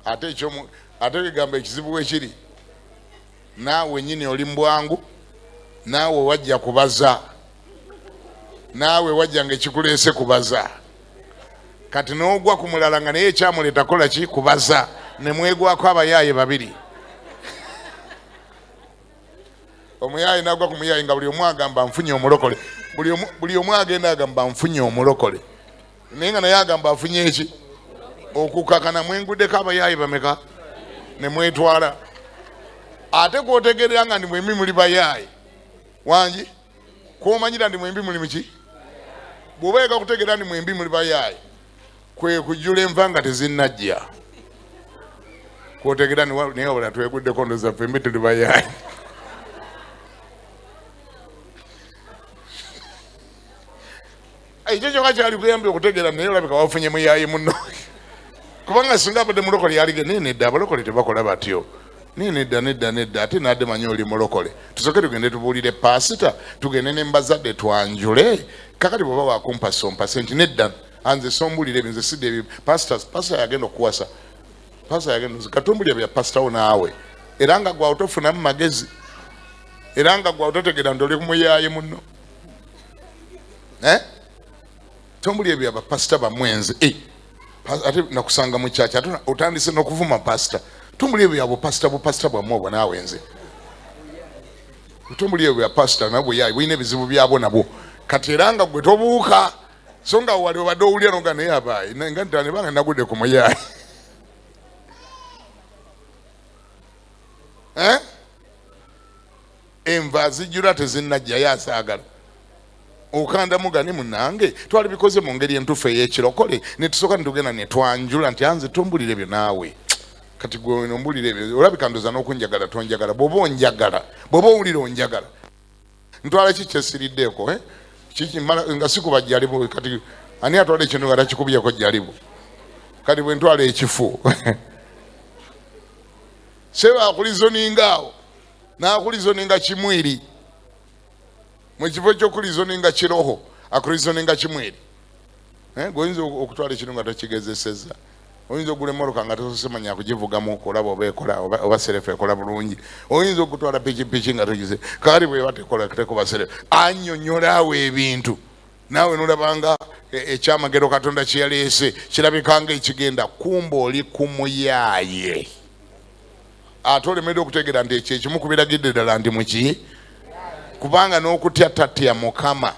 S1: Ate egamba ekizibu wekiri naawe nyini oli mbwangu, naawe wajja kubaza, naawe wajja nga ekikuleese kubaza. Kati n'ogwa ku mulala nga naye ekyamuleeta kola ki? Kubaza. Ne mwegwako abayaaye babiri. Omuyaaye n'agwa ku muyaaye nga buli omu agamba nfunye omulokole. Buli omu agenda agamba nfunye omulokole. Naye nga naye agamba afunye eki? Okukakana mwenguddeko abayaaye bameka? Ne mwetwala. Ate kwotegerera nga ndi mwembi muli bayaaye wangi kwomanyira ndi mwembi muli miki? Bw'obeeka kutegerera ndi mwembi muli bayaaye kwe kujjula enva nga tezinnajja. Kwotegerera naye wabula tweguddeko ndoza ffembi tuli bayaaye. Ekyo kyokka kyali kuyambye okutegeera naye olabika wafunye muyaaye munno. Kubanga singa abadde mulokole yalige naye nedda abalokole tebakola batyo. Nedda ate nadde manyi oli mulokole. Tusooke tugende tubuulire pasita, tugende ne mbazadde twanjule. Kakati bw'oba wakumpa sompa senti nedda anze sombulire ebyo nze sidde ebyo. Pasita yagenda okuwasa. Pasita yagenda katumbulire bya pasita wo naawe. Era nga gwe otofunamu magezi. Era nga gwe ototegeera nti oli kumuyaaye munno. Tombulire bya bapasita bamwenze. Ate nakusanga mu kyaki ate otandise n'okuvuma pasita. Tumbulire bya bupasita bwamwe obwo naawe nze. Tumbulire bya pasita nabwe yayi bwine ebizibu byabo nabo. Kati era nga gwe tobuuka so nga wali obadde owulira nga naye abaayi nga ntane banga nagudde ku muyaayi. Enva zijjula tezinnajja yasaagala. Okanda mugani munange twali bikoze mu ngeri entuufu ey'ekirokole ne tusooka ne tugenda ne twanjula nti anze tumbulire byo naawe. Kati gwe nombulire ebyo olabika ndoza n'okunjagala tonjagala bw'oba onjagala bw'oba owulira onjagala ntwala ki kyesiriddeeko kiki nga sikuba jjalibu kati ani atwala ekintu nga takikubyeko jjalibu kati bwe ntwala ekifu seba akulizoninga n'akulizoninga kimwiri mu kifo ky'okulizoninga kiroho akulizoninga kimwiri goyinza okutwala ekintu nga tokigezeseza oyinza okugula emmoloka nga tosemanya kugivugamu okulaba oba ekola oba serefu ekola bulungi oyinza okutwala pikipiki nga togize kali bweba tekola tekuba serefu annyonnyolaawo ebintu naawe nolabanga ekyamagero Katonda kyeyaleese kirabikanga ekigenda kumba oli kumuyaaye ate olemedde okutegeera nti ekyo ekimu kubiragidde ddala ndi muki kubanga n'okutya tatya Mukama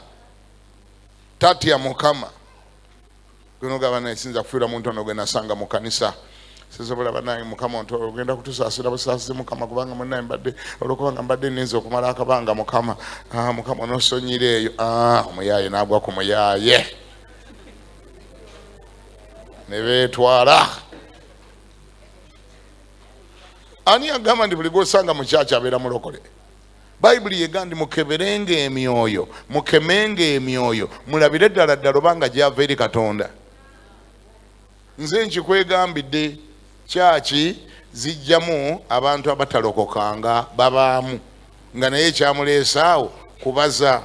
S1: gwenogaba sinza kufiira muntu ono gwe nasanga mu kanisa sisobola bannange Mukama ogenda kutusaasira busaasizi Mukama kubanga munnaye mbadde olwokubanga mbadde ninza okumala akabanga Mukama nosonyira eyo omuyaaye n'agwa ku muyaaye ne beetwala. Ani agamba nti buli gw'osanga mu kyaki abeera mulokole? Bayibuli yegandi mukeberenga emyoyo mukemenga emyoyo mulabire ddala ddala obanga gyava eri Katonda. Nze nkikwegambidde kyaki zijjamu abantu abatalokokanga babaamu nga naye ekyamuleese awo kubaza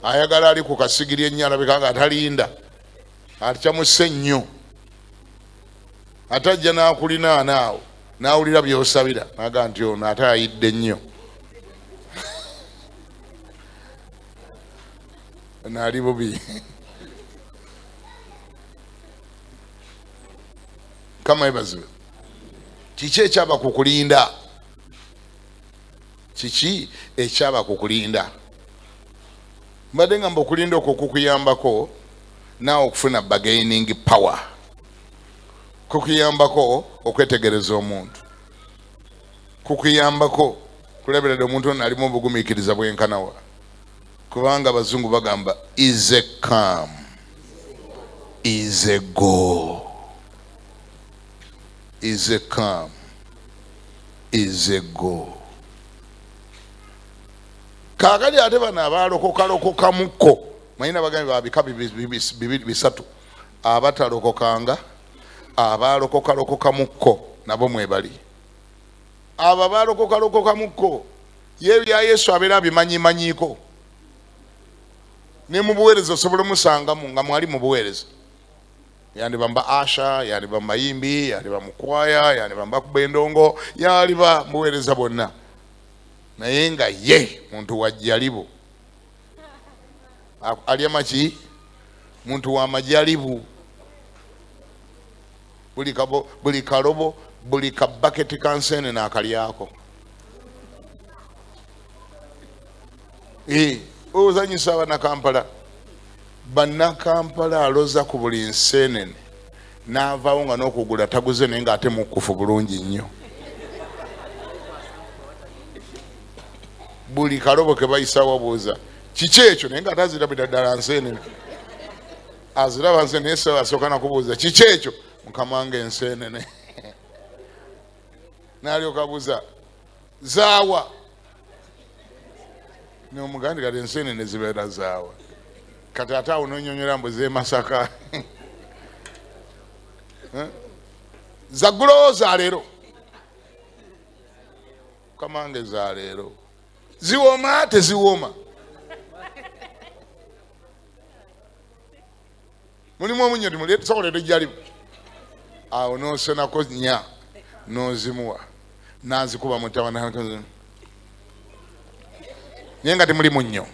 S1: ayagala ali ku kasigiri ennyo alabika nga atalinda atyamusse nnyo atajja n'akulinaana awo n'awulira by'osabira naga nti ono ate ayidde nnyo naali bubi. Kama ebazibe kiki ekyaba kukulinda? Kiki ekyaba kukulinda? Mbadde ngamba okulinda okwo kukuyambako naawe okufuna bargaining power, kukuyambako okwetegereza omuntu, kukuyambako kulabira ddala omuntu ono alimu obugumiikiriza bwenkanawa, kubanga abazungu bagamba is a come is a go, is a come is a go. Kakali ate bano abalokokalokokamukko mayina bagambi babika bisatu, abatalokokanga abalokokalokokamukko nabo mwebali. Abo abalokokalokokamukko ye bya Yesu abeera abimanyimanyiiko ne mu buweereza osobola musangamu nga mwali mu buweereza, yandiba mba asha, yandiba mayimbi, yandiba mukwaya, yandiba mbakuba endongo, yaliba muweereza bonna, naye nga ye muntu wajjalibu ali amaki muntu wa majalibu. Buli kalobo buli kabaketi kansene n'akalyako. Ozanyisa Bannakampala, Bannakampala aloza ku buli nsenene n'avaawo nga n'okugula taguze naye ng'ate mukufu bulungi nnyo. Buli kalobo ke bayisa wabuuza kiki ekyo naye nga tazirabira ddala nsenene, aziraba nsenene naye asooka nakubuuza kiki ekyo, Mukama wange ensenene. N'alyoka abuuza zaawa, n'omugandi kati ensenene zibeera zaawa, kati ate awo n'onyonyola mbu z'e Masaka. Zaggulowo za leero, Mukama wange za leero ziwooma teziwooma. Mulimu omunyo timusobola ejjalibu awo n'osenako nnya n'ozimuwa n'azikuba mu ttama naye nga temuli munnyo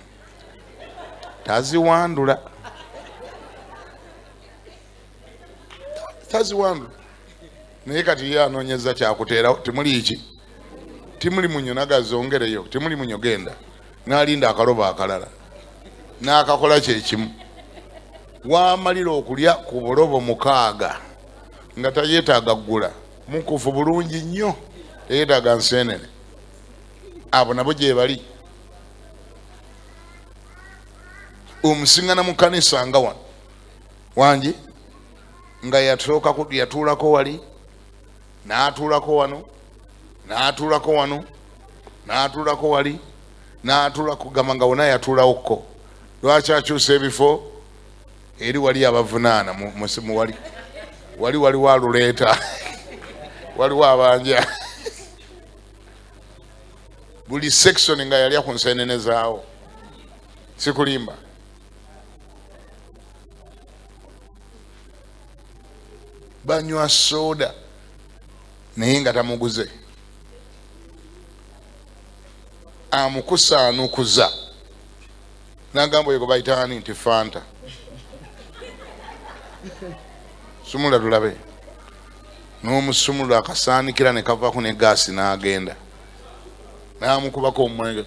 S1: taziwandula, taziwandula. Naye kati ye anoonyeza kyakuteerawo, timuli ki, timuli munnyo nagazongereyo, timuli munnyo genda n'alinda akalobo akalala n'akakola kyekimu. Wamalira okulya ku bulobo 6 nga tayeetaaga ggula, mukufu bulungi nnyo, teyeetaaga nsenene. Abo nabo gye bali. Omusiŋŋana mu kkanisa nga wano wangi nga yatuulako wali n'atuulako wano n'atuulako wano n'atuulako wali n'atuulako gamba nga wonna yatuulawokko. Lwaki akyusa ebifo eri wali abavunaana mu wali waliwo aluleeta waliwo abanja buli section nga yalya ku nsenene zaawo sikulimba banywa soda naye nga tamuguze amukusaanukuza nagamba oyo gwe bayitaani nti fanta sumula tulabe n'omusumula akasaanikira ne kavaako ne gaasi n'agenda n'amukubako omwenge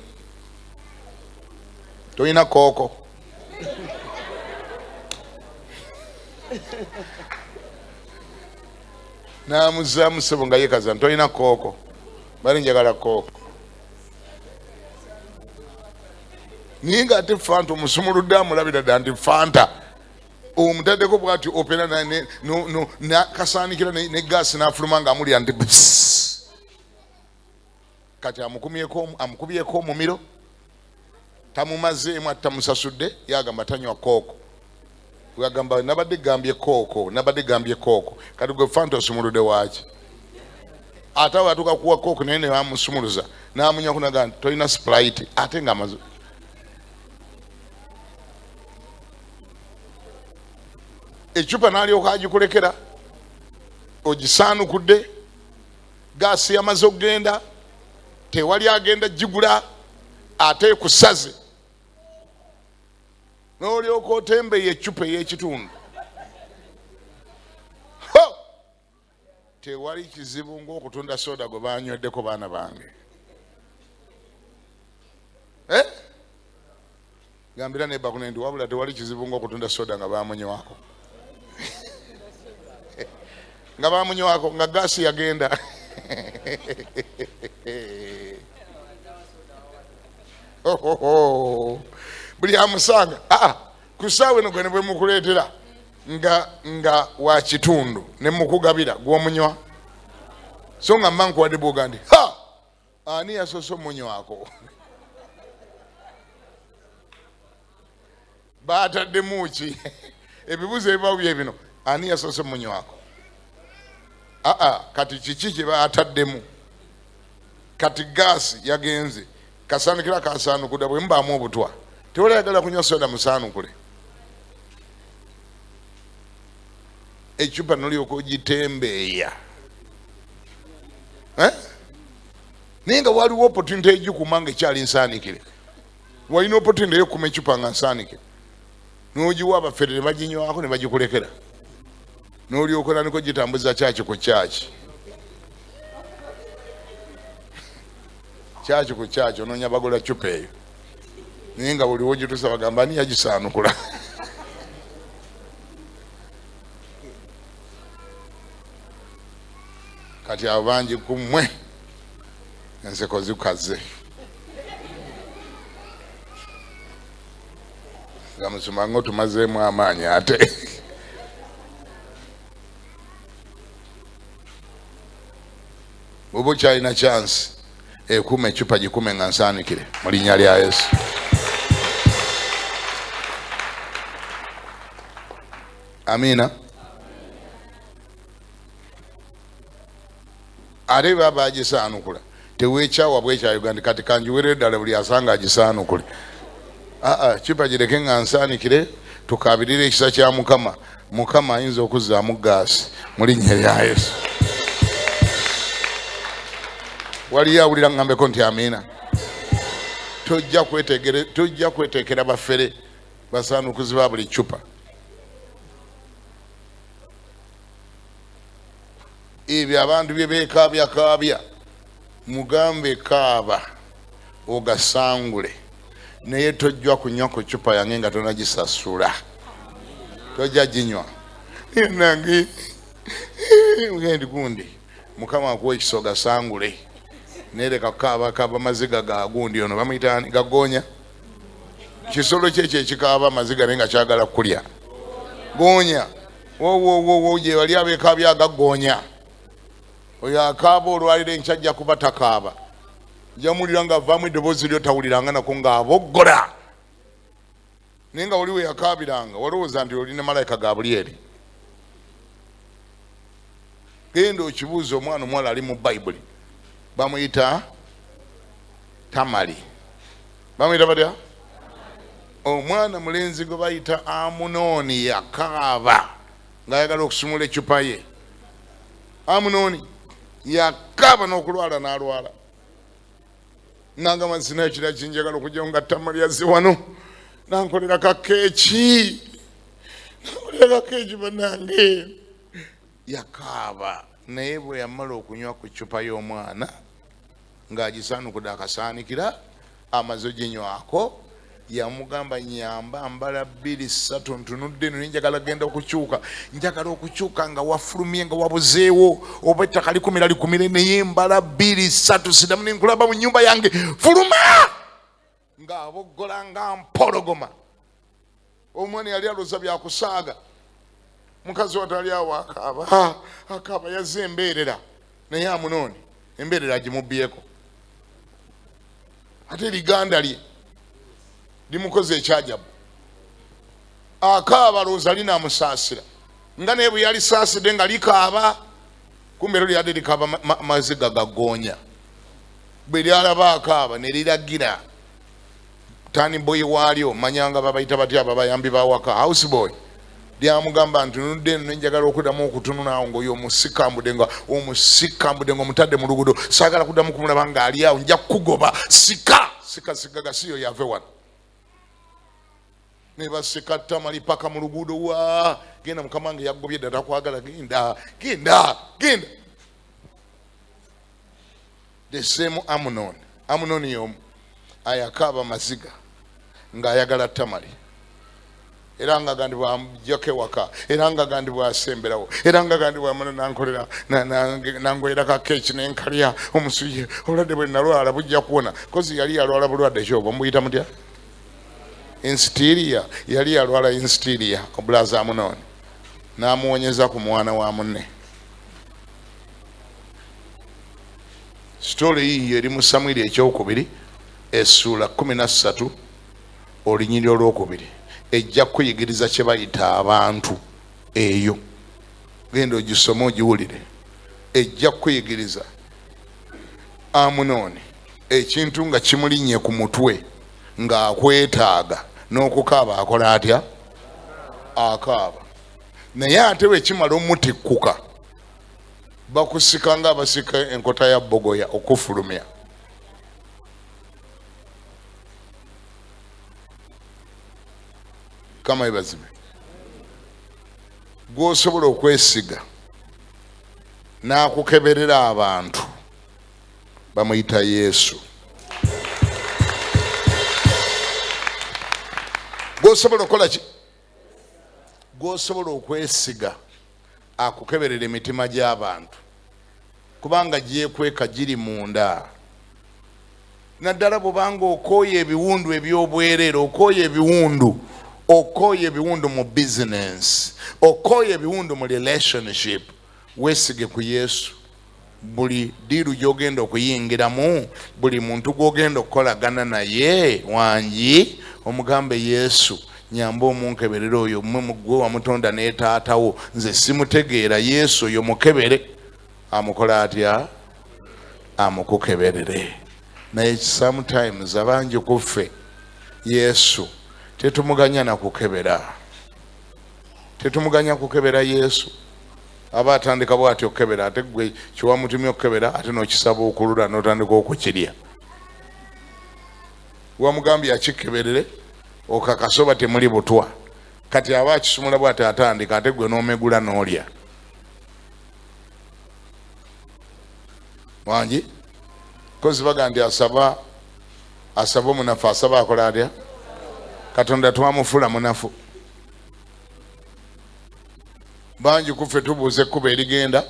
S1: toyina kooko n'amuzaamu ssebo nga yeekaza toyina kooko bali njagala kooko naye nga ate fanta omusumuludde amulabira dda nti fanta omutaddeko bwati opena nakasaanikira ne gaasi n'afuluma nga amulya nti kati amukubyeko omumiro tamumazeemu ati tamusasudde yagamba tanywa kooko yagamba nabadde gambye kooko kati gwe fanta osumuludde waaki ate awo atuuka kuwa kooko naye nebamusumuluza n'amunywa kunaga nti tolina sprite ate nga amaze ecupa n'alyoka agikulekera ogisaanukudde gaasi yamaze okugenda tewali agenda gigula ate ekusaze n'olyoka otembeeyo ecupa ey'ekitundu tewali kizibu ng'okutunda soda gwe banyweddeko baana bange gambira nebakunendi wabula tewali kizibu ng'okutunda soda nga bamunywako nga bamunywako nga gaasi yagenda buli amusanga ku ssaawa eno gwe ne bwe mukuleetera nga wa kitundu ne mukugabira gw'omunywa so nga mma nkuwadde bwoga ndi ani yasoose omunywako baataddemu ki ebibuzo ebibawo bye bino ani yasoose omunywako kati kiki kye baataddemu kati gaasi yagenze kasaanikira kasaanukudde bwe mubaamu obutwa tewali ayagala kunywa soda musaanukule ecupa nolyoka ogitembeeya naye nga waliwo opportunity egikuma nga ekyali nsaanikire walina opportunity eyokuma ecupa nga nsaanikire n'ogiwa abafere ne baginywako ne bagikulekera n'olyoka naniko gitambuza kyaki ku kyaki ku kyaki onoonya bagola cupa eyo naye nga buliwo gitusa bagamba ani yagisaanukula kati abo bangi kummwe enseko zikaze nga musuma nga otumazeemu amaanyi ate bwoba okyalina chance ekuuma ecupa gikume nga nsaanikire mu linnya lya Yesu. Amina. Ate baba agisaanukula teweekyawa bwekya Uganda kati kanjiwere ddala buli asanga agisaanukule. Cupa gireke nga nsaanikire tukabirire ekisa kya Mukama. Mukama ayinza okuzzaamu gaasi mu linnya lya Yesu. Waliyo awulira ngambeko nti amina. Tojja kweteekera bafere basaanukuzi ba buli cupa. Ebyo abantu bye beekabyakaabya mugambe kaaba ogasangule naye tojja kunywa ku cupa yange nga tonagisasula. Tojja ginywa nange ugendi gundi Mukama akuwa ekisa ogasangule nereka kaaba maziga ga gundi ono bamuyita gagonya. Kisolo kyekyo ekikaaba amaziga naye nga kyagala kulya gonya wo je wali abeekaabya agagonya. Oyo akaaba olwaliro enkyajja kuba takaaba jamulira nga avaamu eddoboozi lyo tawuliranga nako ng'aboggola naye nga waliwo yakaabiranga walowooza nti olina malayika ga buli eri. genda okibuuza omwana omuwala ali mu Bayibuli bamuyita Tamali. Bamuyita batya? Omwana mulenzi gwe bayita Amunoni yakaaba ng'ayagala okusumula ecupa ye. Amunoni yakaaba n'okulwala n'alwala. Nangamba sina ekira kinjagala okujja nga Tamali yazze wano nankolera kakeeki. Nankolera kakeeki bannange. Yakaaba naye bwe yamala okunywa ku cupa y'omwana ng'agisaanukudde akasaanikira amaze oginywako, yamugamba nyamba mbala 2-3 ntunudde eno njagala genda okukyuka, njagala okukyuka nga wafulumye nga wabuzeewo oba ettaka likumira likumire, naye mbala 2-3 sidamu nenkulaba mu nnyumba yange fuluma ng'aboggola nga mpologoma. Omwana yali aloza byakusaaga, mukazi watali awo akaaba yazze embeerera, naye Amunoni embeerera agimubyeko ate liganda lye limukoze ekyajabu. Akaaba looza linaamusaasira nga naye bwe yalisaasidde nga likaaba, kumbe ero lyadde likaaba maziga gagoonya. Bwe lyalaba akaaba ne liragira tani boyi waalyo, manyanga babayita batya abayambi bawaka, house boy, lyamugamba nti nudde eno njagala okuddamu okutunula awo ng'oyo omusikambudde nga omutadde mu luguudo, saagala kuddamu kumulaba ng'ali awo, nja kukugoba, sika gasiyo yave wano. Ne basika Tamali paka mu luguudo, wa genda mukama wange yaggobye dda takwagala, genda. The same Amunoni y'omu ayakaaba maziga ng'ayagala Tamali, era nga gandi bwamujjako ewaka, era nga gandi bwasemberawo, era nga gandi bwamala nankolera nangoyera kakeeki nenkalya omusuye, obulwadde bwe nalwala bujja kuwona. Kozi yali yalwala bulwadde ki obwo muyita mutya? Instiria. Yali yalwala instiria obulaza Amunoni n'amuwonyeza ku mwana wa munne. Story hii eri mu Samwiri ekyokubiri essula 13 olunyiri olwokubiri. Ejja kuyigiriza kye bayita abantu eyo. Genda ogisome ogiwulire. Ejja kuyigiriza Amunoni ekintu nga kimulinnye ku mutwe ng'akwetaaga n'okukaaba akola atya? Akaaba. Naye ate bwe kimala omutikkuka bakusika ng'abasika enkota ya bogoya okufulumya. Kama ibazime gw'osobola okwesiga n'akukeberera abantu bamuyita Yesu. Gw'osobola okukola ki? Gw'osobola okwesiga akukeberera emitima gy'abantu kubanga gyekweka giri munda. Naddala bw'obanga okooye ebiwundu eby'obwereere, okooye ebiwundu mu business, okooye ebiwundu mu relationship, weesige ku Yesu. Buli diiru gy'ogenda okuyingiramu, buli muntu gw'ogenda okukolagana naye, wangi omugambe Yesu nyamba omunkeberera oyo mmwe gwe wamutonda ne taatawo, nze simutegeera. Yesu oyo mukebere. Amukola atya? Amukukeberere. Naye sometimes abangi kuffe Yesu tetumuganya na kukebera. Tetumuganya kukebera Yesu. Aba atandika bw'atyo okukebera, ate gwe kiwamutumye okukebera ate n'okisaba okulula n'otandika okukirya. Wamugambye akikeberere okakasoba temuli butwa, kati aba akisumula bw'ate atandika ate gwe n'omegula n'olya. Wangi kozi baga nti asaba omunafu asaba akola atya? Katonda twamufula munafu. Bangi kuffe tubuuze ekkubo erigenda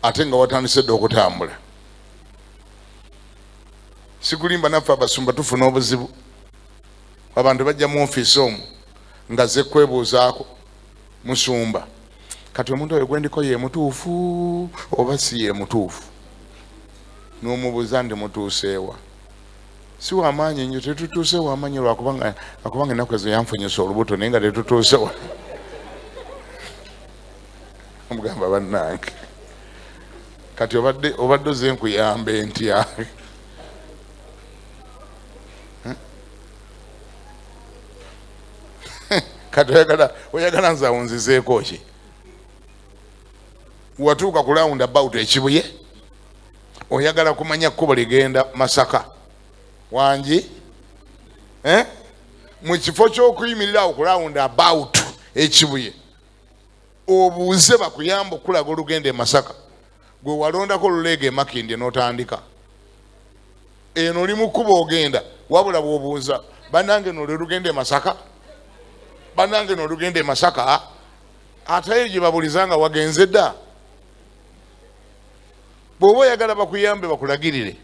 S1: ate nga watandise dde okutambula. Sikulimba naffe abasumba tufuna obuzibu. Abantu bajja mu ofiisi omwo nga ze kwebuuzaako musumba, kati omuntu oyo gwendiko ye mutuufu oba si ye mutuufu? N'omubuuza ndi mutuuseewa? Si wamaanyi nnyo, tetutuuse wamaanyi lwakubanga ennaku ezo yanfunyisa olubuto naye nga tetutuuse wa. Omugamba bannange kati obadde oze nkuyambe ntya kati oyagala nze awunzizeeko ki watuuka ku round about ekibuye oyagala kumanya kkubo ligenda Masaka wangi mu kifo ky'okuyimirira awo ku round about ekibuye obuuze bakuyamba okulaga olugenda e Masaka gwe walondako oluleega emakindi n'otandika eno oli mu kkubo ogenda wabula bw'obuuza bannange no lugenda e Masaka bannange no lugenda e Masaka ate gye babulizanga wagenze dda bw'oba oyagala bakuyambe bakulagirire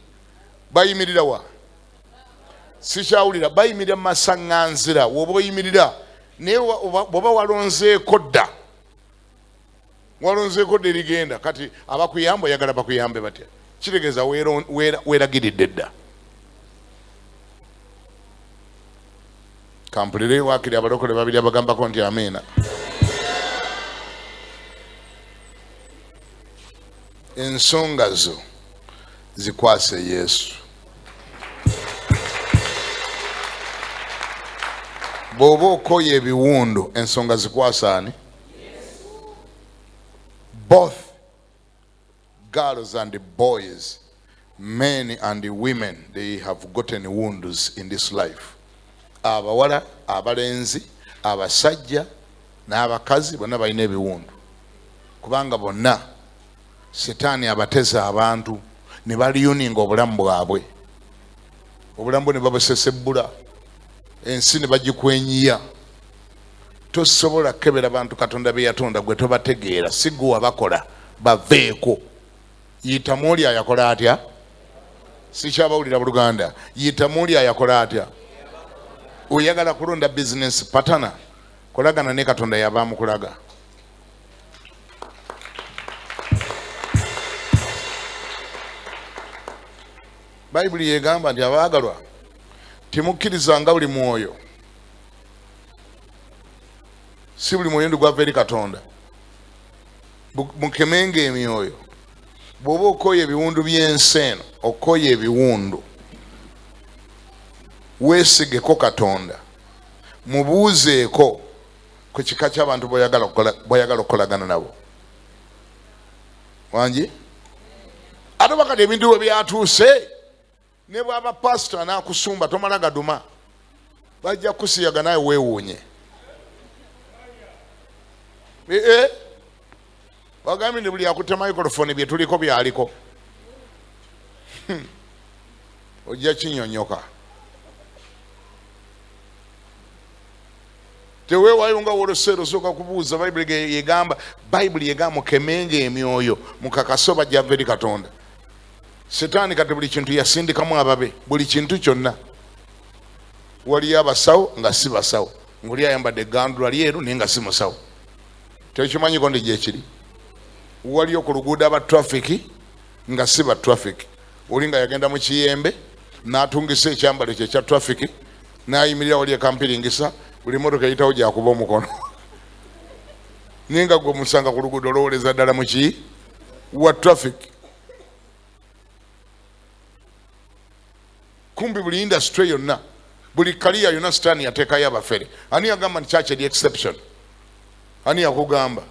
S1: bayimirira wa sikyawulira bayimirira mu masaŋŋanzira woba oyimirira naye bw'oba walonzeeko dda erigenda kati abakuyamba oyagala bakuyambe batya kitegeeza weeragiridde dda kampulire waakiri abalokole babiri abagambako nti amiina ensonga zo zikwase Yesu bw'oba okoye ebiwundu ensonga zikwasa ani both girls and boys, men and women, they have gotten wounds in this life. Abawala, abalenzi, abasajja, n'abakazi bonna balina ebiwundu. Kubanga bonna Setaani abateza abantu ne baliyuninga obulamu bwabwe. Obulamu ne babusesebbula. Ensi ne bagikwenyiya. Tosobola kebera abantu Katonda be yatonda gwe tobategeera si gwe wabakola baveeko. Yita muli ayakola atya? Sikyabawulira Buluganda. Yita muli ayakola atya? Oyagala kulonda business partner kolagana ne Katonda yabaamu kulaga. Bayibuli yegamba nti abaagalwa timukkirizanga buli mwoyo. Si buli mwoyo gwava eri Katonda. Mukemenga emyoyo. Bw'oba okoye ebiwundu by'ensi eno okoye ebiwundu weesigeko Katonda mubuuzeeko ku kika ky'abantu bw'oyagala okukolagana nabo. Wangi ate bakati ebintu bwe byatuuse ne bw'aba pasita n'akusumba tomala gaduma bajja kusiyaga naye weewuunye. Wagambye ndi buli akutte microphone bye tuliko byaliko ojja kinyonyoka. Teweewaayo nga woloseero osooka kubuuza. Bayibuli yegamba mukemenge emyoyo mukakase bajja eri Katonda. Setaani kati buli kintu yasindikamu ababe, buli kintu kyonna. Waliyo abasawo nga si basawo, ng'oli ayambadde eggandula lyeru naye nga si musawo. Tekimanyiko ndi gyekiri. Waliyo ku luguudo aba traffic nga si ba traffic. Oli nga yagenda mu kiyembe n'atungisa ekyambalo kye kya traffic n'ayimirira wali ekampiringisa buli motoka eyitawo gyakuba omukono. Naye nga gwe musanga ku luguudo olowoleza ddala mu ki wa traffic. Kumbi buli industry yonna buli kaliya yonna Setaani yateekayo abafere. Ani yagamba nti church eri exception? Ani yakugamba?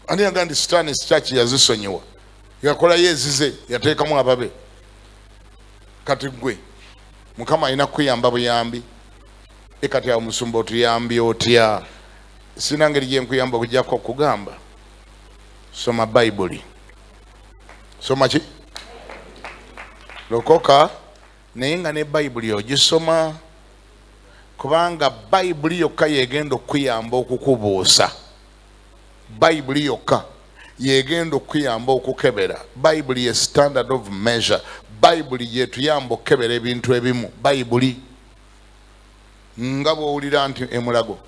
S1: Ani yagamba nti Setaani church yazisonyiwa? Yakolayo ezize yateekamu ababe. Kati gwe Mukama alina kuyamba buyambi. Kati awo musumba otuyambi otya? Sina ngeri gye nkuyamba okujjako okugamba soma Bayibuli. Soma ki? Lokoka naye nga ne Bayibuli ogisoma kubanga Bayibuli yokka yegenda okuyamba okukubuusa. Bayibuli yokka yegenda okuyamba okukebera. Bayibuli ye standard of measure. Bayibuli yetuyamba okukebera ebintu ebimu. Bayibuli nga bw'owulira nti emulago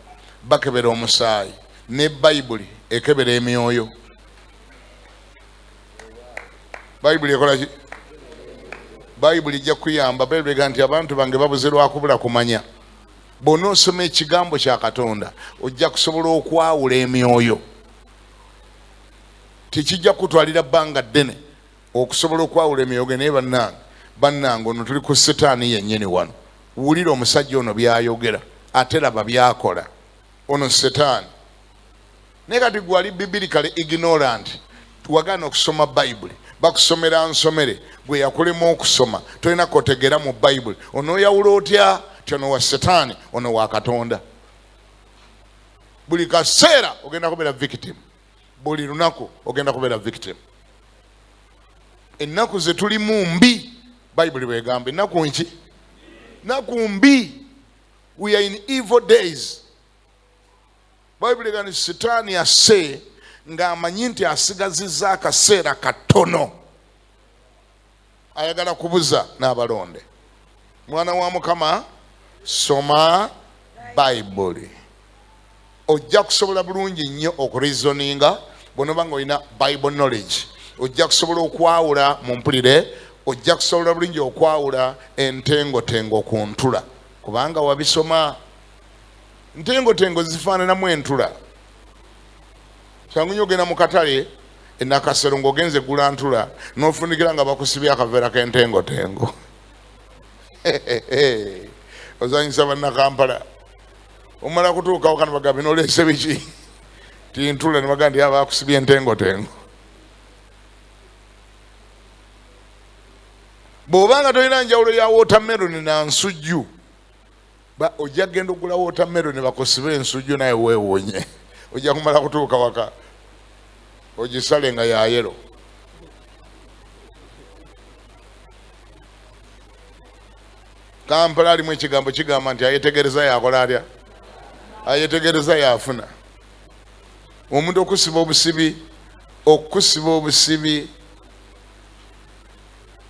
S1: bakebera omusaayi ne Bayibuli ekebera emyoyo. Bayibuli ekola ki? Bayibuli ejja kuyamba. Bayibuli nti abantu bange babuze lwakubula kumanya. Bw'ona osoma ekigambo kya Katonda ojja kusobola okwawula emyoyo. tekijja kutwalira bbanga ddene okusobola okwawula emyoyo naye bannange ono tuli ku setaani yennyini wano. Wulira omusajja ono byayogera ate laba byakola. Ono setaani. Naye kati gwali bibirikale ignorant, wagaana okusoma Bayibuli, bakusomera nsomere, gwe yakulema okusoma, tolina kotegera mu Bayibuli. Ono oyawula otya? Ono wa setaani, ono wa Katonda. Buli kaseera ogenda kubeera victim, buli lunaku ogenda kubeera victim. Ennaku ze tulimu mbi, Bayibuli bwegamba ennaku nki? Ennaku mbi. We are in evil days. Bayibuli gani setaani asse ng'amanyi nti asigazizza akaseera katono, ayagala kubuza n'abalonde. Mwana wa Mukama, soma Bayibuli. Ojja kusobola bulungi nnyo okureasoninga bw'onoba ng'olina Bible knowledge. Ojja kusobola okwawula mu mpulire, ojja kusobola bulungi okwawula entengotengo ku ntula, kubanga wabisoma. Ntengotengo zifaananamu entula. Kyangu nnyo ogenda mu katale enakasero ng'ogenze gula ntula n'ofunikira nga bakusibye akaveera k'entengotengo. Ozanyisa bannakampala. Omala kutuukawo kano bagamba n'oleese biki? Ti ntula ne bagamba nti abakusibye entengotengo. Bw'obanga tolina njawulo ya watermelon na nsujju, ojja genda ogula watermelon bakusibe ensujju naye weewonye. Ojja kumala kutuuka waka ogisale nga ya yero. Kampala alimu ekigambo kigamba nti ayetegereza yakola atya? Ayetegereza yafuna. Omuntu okusiba obusibi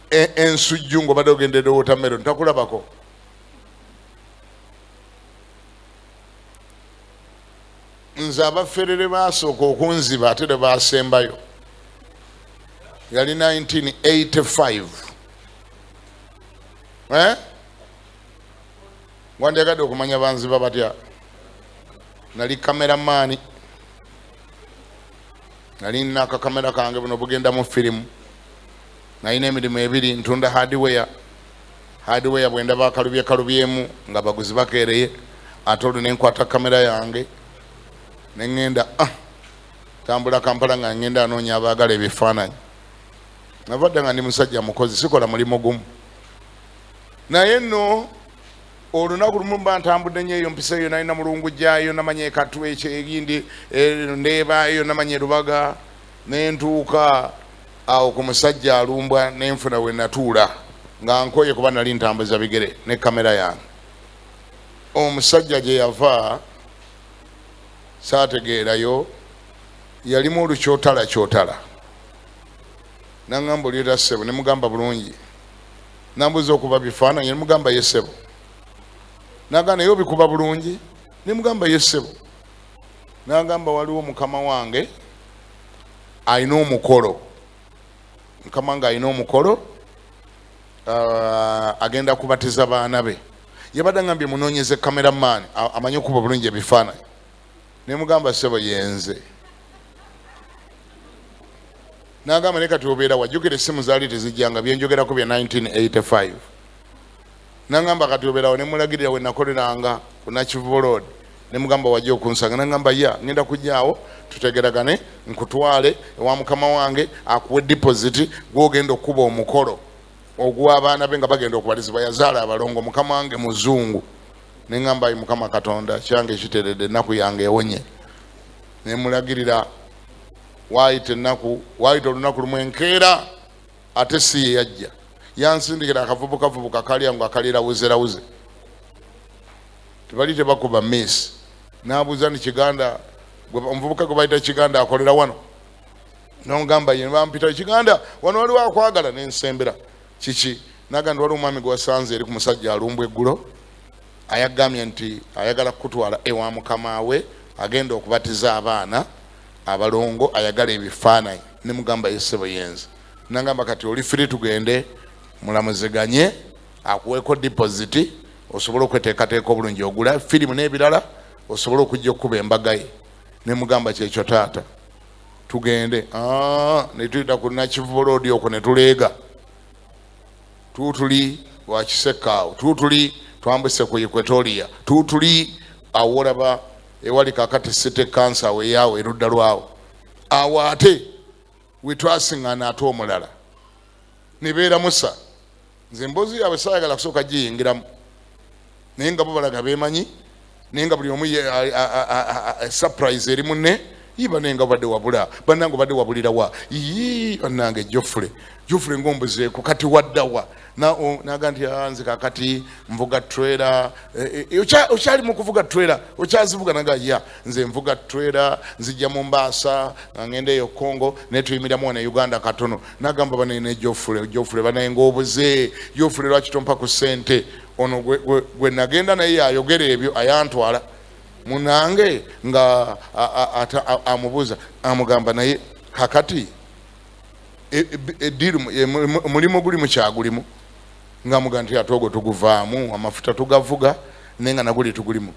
S1: ensujju ng'obadde ogendedde watermelon takulabako. Nze abafferere baasooka okunziba ate ne baasembayo yali 1985. Wandyagadde okumanya banziba batya? Nali kameramaani, nali nina akakamera kange buno bugenda mu firimu, nalina emirimu ebiri, ntunda hardware bwe ndaba akalubyemu nga baguzi bakeereye, ate olwo ne nkwata kamera yange ne ngenda tambula Kampala nga ngenda anoonya abaagala ebifaananyi. Navadde nga ndi musajja mukozi, sikola mulimu gumu. Naye nno olunaku lumu mba ntambudde nnyo eyo mpisa eyo, nalina mulungu gyayo, namanya ekatu ekyo egindi ndeebayo, namanya erubaga, ne ntuuka awo ku musajja alumbwa, ne nfuna we natuula nga nkoye kuba nali ntambuza bigere ne kamera yange. Omusajja gye yava saategeerayo, yalimu olukyotala. Nangamba olieta ssebo, ne mugamba bulungi. Nambuza okuba bifaananyi, ne mugamba ye ssebo. Nagamba naye obikuba bulungi, ne mugamba ye ssebo. Nagamba waliwo mukama wange alina omukolo. Mukama wange alina omukolo, agenda kubatiza baana be. Yabadde ngambye munoonyeze kameramaani amanyi okuba bulungi ebifaananyi. Ne mugamba ssebo yenze. Nagamba ne kati obeera wajjukira essimu zaali tezijjanga, byenjogerako bya 1985. Nagamba kati obeerawo, ne mulagirira we nakoleranga ku Nakivubo Road. Ne mugamba wajja okunsanga. Nagamba ngenda kujjaawo tutegeragane nkutwale ewa mukama wange akuwe deposit gw'ogenda okuba omukolo ogw'abaana be nga bagenda okubalizibwa. Yazaala abalongo, mukama wange muzungu. Ne ngamba ayi Mukama Katonda kyange kiteredde, ennaku yange ewonye. Ne mulagirira waayita olunaku lumu enkeera, ate si ye yajja, yansindikira akavubukavubuka kalya nga kalirawuzerawuze, tebali tebakuba miss. N'abuuza ni Kiganda, omuvubuka gwe bayita Kiganda akolera wano? N'ogamba ye bampita Kiganda, wano waliwo akwagala. N'ensembera kiki? N'agamba waliwo omwami gwe wasanze eri ku musajja alumbwa eggulo, ayagambye nti ayagala kutwala ewa mukama we, agenda okubatiza abaana abalongo, ayagala ebifaananyi. Ne mugamba ye ssebo yenze. Nagamba kati oli free tugende mulamuziganye, akuweeko deposit osobole okweteekateeka obulungi, ogula firimu n'ebirala osobole okujja okukuba embaga ye. Ne mugamba kyekyo taata, tugende ne tuyita ku Nakivubo okwo ne tuleega tuutuli wa Kisekaawo tuutuli twambuse ku Equatoria tuutuli awo olaba ewali kakati City Council awo eyaawo erudda lwawo awo ate we twasiŋŋaana ate omulala ne beeramusa nze emboozi yaabwe saayagala kusooka giyingiramu naye nga bo balaga beemanyi naye nga buli omu surprise eri munne yiba naye nga badde wabula bannange badde wabulirawa bannange Jofule ng'ombuzeeko kati waddawa naga nti nze kakati nvuga trailer okyali mu kuvuga trailer okyazivuga naga nze nvuga trailer nzijja mu Mombasa ngenda eyo Congo ne tuyimiramu wano Uganda katono nagamba banene Jofule banaye ng'obuze Jofule lwaki tompa ku ssente ono gwe nagenda naye ayogera ebyo ayantwala munange nga amubuuza amugamba naye kakati mulimu guli mukyagulimu nga muga nti ate ogwo tuguvaamu amafuta tugavuga naye nga naguli tugulimu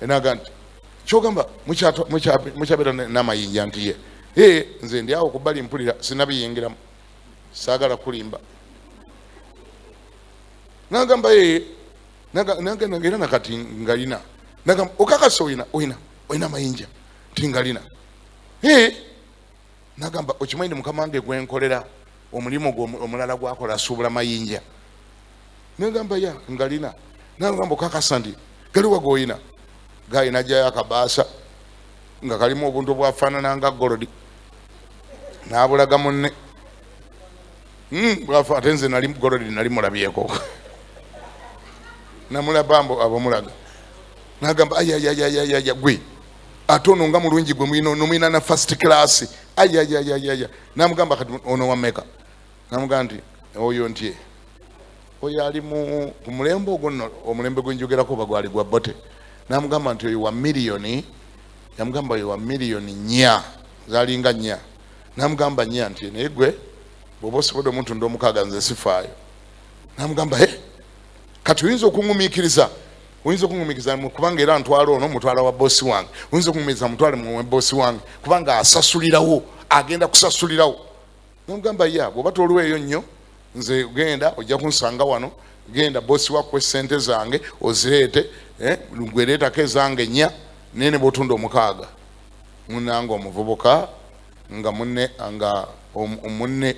S1: enaga nti kyogamba mukyabeera n'amayinja nti ye nze ndi awo kubbali mpulira sinabiyingiramu saagala kulimba nagamba nagera nakati ngalina nagamba okakasa oyina mayinja nti ngalina nagamba okimanyi mukama wange gwenkolera omulimu omulala gwakola asuubula mayinja nagamba ngalina nagamba okakasa ndi galiwa goyina gayina jayo akabaasa nga kalimu obuntu bwafaanana nga golodi nabulaga munne ate nze nali golodi nali mulabyeko namulabambo abomulaga nagamba ayayayayaya gwe ate ono nga mulungi gwe nomwina na first class ayayayayaya namugamba kati ono wameka namugamba nti oyo ntye oyo ali ku mulembe ogwo nno omulembe gwenjogerako bagwali gwa bote namugamba nti oyo wa miliyoni yamugamba oyo wa miliyoni 4 zalinga 4 namugamba 4 nti naye gwe bw'oba osobodde omuntu nd'omukaaga nze sifaayo namugamba kati oyinza okuŋŋumiikiriza kubanga era ntwala ono mutwala wa bosi wange oyinza okuŋŋumiriza mutwale mu bosi wange kubanga asasulirawo agenda kusasulirawo namugamba bw'oba tolweyo nnyo nze genda ojja kunsanga wano genda bosi wakuwa sente zange ozireete gwereetako ezange 4 nene bw'otunda 6 munange omuvubuka nga munne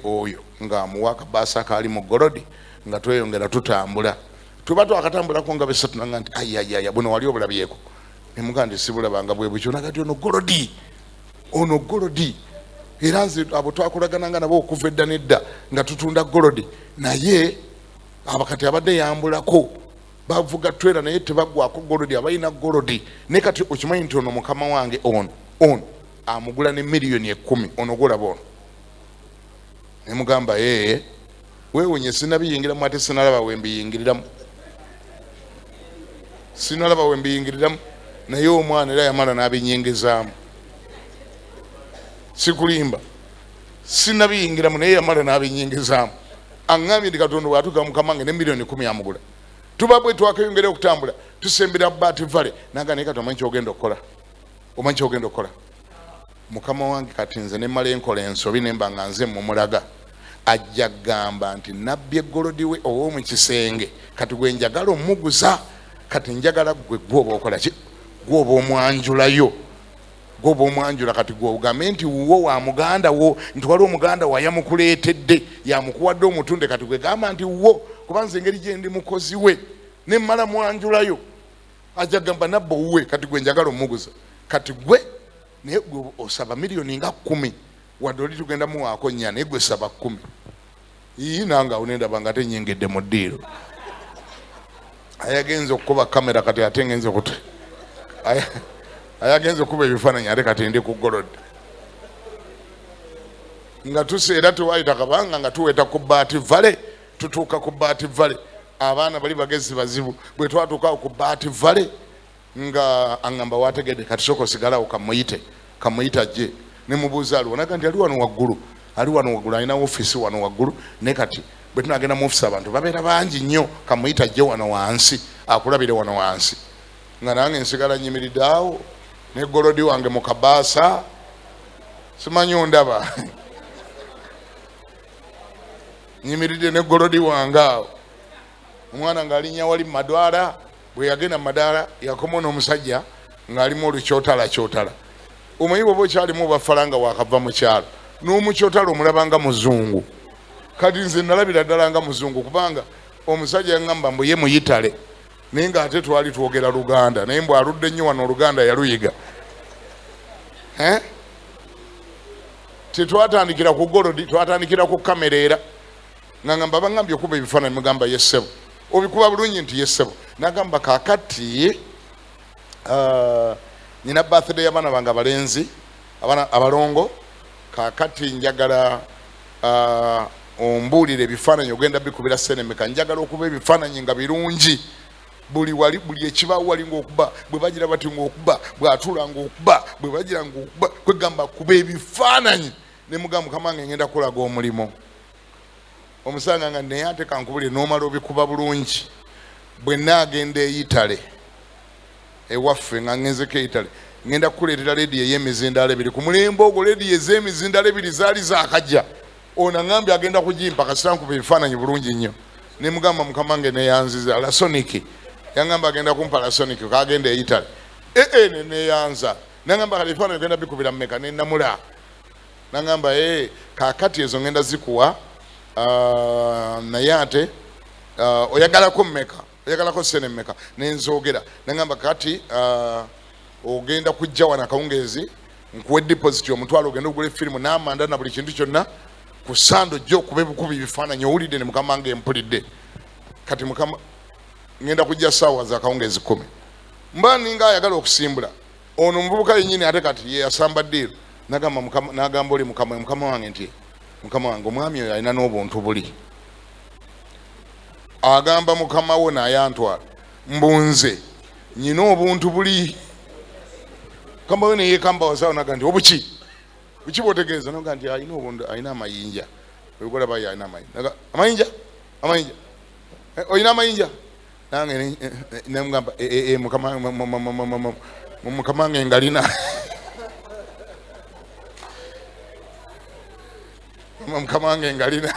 S1: oyo ng'amuwa akabaasa kaali mu golodi nga tweyongera tutambula tuba twakatambulako nga besatu nanga nti ayayaya buno wali obulabyeko nemuga nti sibulabanga bwe bukyo nagati ono golodi era nze abo twakulagananga nabo okuva edda nedda nga tutunda golodi naye abakati abadde yambulako bavuga trailer naye tebagwako golodi abalina golodi ne kati okimanyi nti ono mukama wange ono amugula ne miliyoni 10 ono golaba ono nemugamba weewunye sinabiyingiramu ate sinalaba wembiyingiriramu naye omwana era yamala n'abinyingizaamu sikulimba sinabiyingiramu naye yamala n'abinyingizaamu aŋŋambye ndi Katonda bw'atuuka mukama wange ne miliyoni 10 amugula tuba bwe twakeyongera okutambula tusembera Baati Vale naga naye kati omanyi kyogenda okukola mukama wange kati nze ne mmala enkola ensobi nemba nga nze mumulaga ajja gamba nti nabbi eggolodi we ow'omu kisenge kati gwe njagala omuguza kati njagala gwe gwoba okola ki gwoba omwanjulayo gwoba omwanjula kati gwogambe nti wuwo wa muganda wo nti waliwo muganda wayamukuleetedde yamukuwadde omutunde kati gwe gamba nti wuwo kubanza engeri gye ndi mukozi we ne mmala mwanjulayo ajja gamba nabba owuwe kati gwe njagala omuguza kati gwe naye gwe osaba miliyoni nga 10 wadde oli tugenda muwaako 4 naye gwe saba 10 nanga unendaba nga tenyingidde mu ddiiro ayagenze okukuba kamera kati ate ngenze kuti ayagenze okuba ebifaananyi ate kati ndi ku golodi nga tuseera tewayita kabanga nga tuweta ku Baati Vale tutuuka ku Baati Vale abaana bali bagezi bazibu bwe twatuukawo ku Baati Vale nga aŋŋamba wategedde kati soko sigalawo kamuyite ajje ne mubuuza aliwo naga nti ali wano waggulu alina ofiisi wano waggulu ne kati bwe tunagenda mu ofiisi abantu babeera bangi nnyo kamuyite ajje wano wansi akulabire wano wansi nga nange nsigala nyimiridde awo ne golodi wange mu kabaasa simanyi ondaba nyimiridde ne golodi wange awo omwana ng'alinnya wali madwala bwe yagenda madaala yakoma n'omusajja ng'alimu olukyotala omanyi bwoba okyalimu obafalanga wakava mu kyalo n'omukyotala omulabanga muzungu kati nze nalabira ddala nga muzungu kubanga omusajja yaŋŋamba mbu ye muyitale naye ng'ate twali twogera Luganda naye mbw aludde nnyo wano Oluganda yaluyiga tetwatandikira ku golodi twatandikira ku kamera era ngamba bangambye okuba ebifaananyi mugamba yessebo obikuba bulungi nti yessebo nagamba kakati nina birthday y'abaana bange abalenzi abalongo kakati njagala ombuulire ebifaananyi ogenda bikubira senemeka njagala okuba ebifaananyi nga birungi buli wali buli ekibaawo wali ng'okuba bwe bagira bati ng'okuba bw'atuula ng'okuba bwe bagira ng'okuba kwegamba kuba ebifaananyi ne mugamba Mukama wange ngenda kulaga omulimo omusanga nga naye ate kankubulire n'omala obikuba bulungi bwe naagenda eyitale ewaffe nga ngenzeko eyitale ngenda kukuleetera lediyo ey'emizindaalo ebiri ku mulembe ogwo lediyo ez'emizindaalo ebiri zaali zaakajja ono aŋambye agenda kugimpa kasita nkuba ebifaananyi bulungi nnyo ne mugamba Mukama wange neyanziza lasoniki yaŋŋamba agenda kumpa lasoniki kagenda eyitale neyanza naŋŋamba kati ebifaananyi ogenda bikubira mmeka nenamula naŋŋamba kakati ezo ngenda zikuwa naye ate oyagalako mmeka oyagalako sene mmeka nenzogera naŋŋamba kati ogenda kujja wana akawungeezi nkuwe deposit omutwalo ogenda ogula efirimu n'amanda na buli kintu kyonna ku sando jjo okuba ebukubi ebifaananyi owulidde ne Mukama wange empulidde kati Mukama ngenda kujja ssaawa za akawungeezi 10 mba ninga ayagala okusimbula ono omuvubuka yennyini ate kati ye yasamba ddiiro nagamba oli Mukama wange nti Mukama wange omwami oyo alina n'obuntu buli agamba Mukama wo n'ayantwala mbunze nyina obuntu buli kamba we neyeekamba wasaawo naga nti obuki buki bwotegeeza noga nti alina obuntu alina amayinja oyogola bayo alina amayinja olina amayinja nange nemugamba Mukama wange ngalina Mukama wange ngalina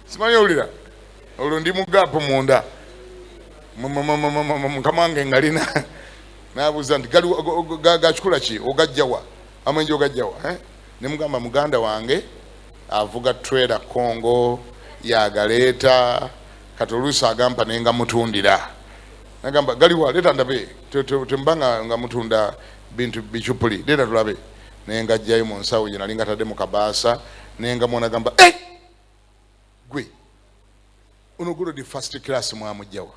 S1: simanyi owulira olwo ndi mu gaapu munda Mukama wange ngalina nabuuza nti gakikula ki ogajjawa amayinja ogajjawa ne mugamba muganda wange avuga trailer Congo yagaleeta kati oluusi agampa naye nga mutundira nagamba galiwa leeta ndabe tembanga nga mutunda bintu bicupuli leeta tulabe naye nga ajjayo mu nsawo gye nali nga tadde mu kabaasa naye nga mwana gamba gwe uno golodi first class mwamugjawa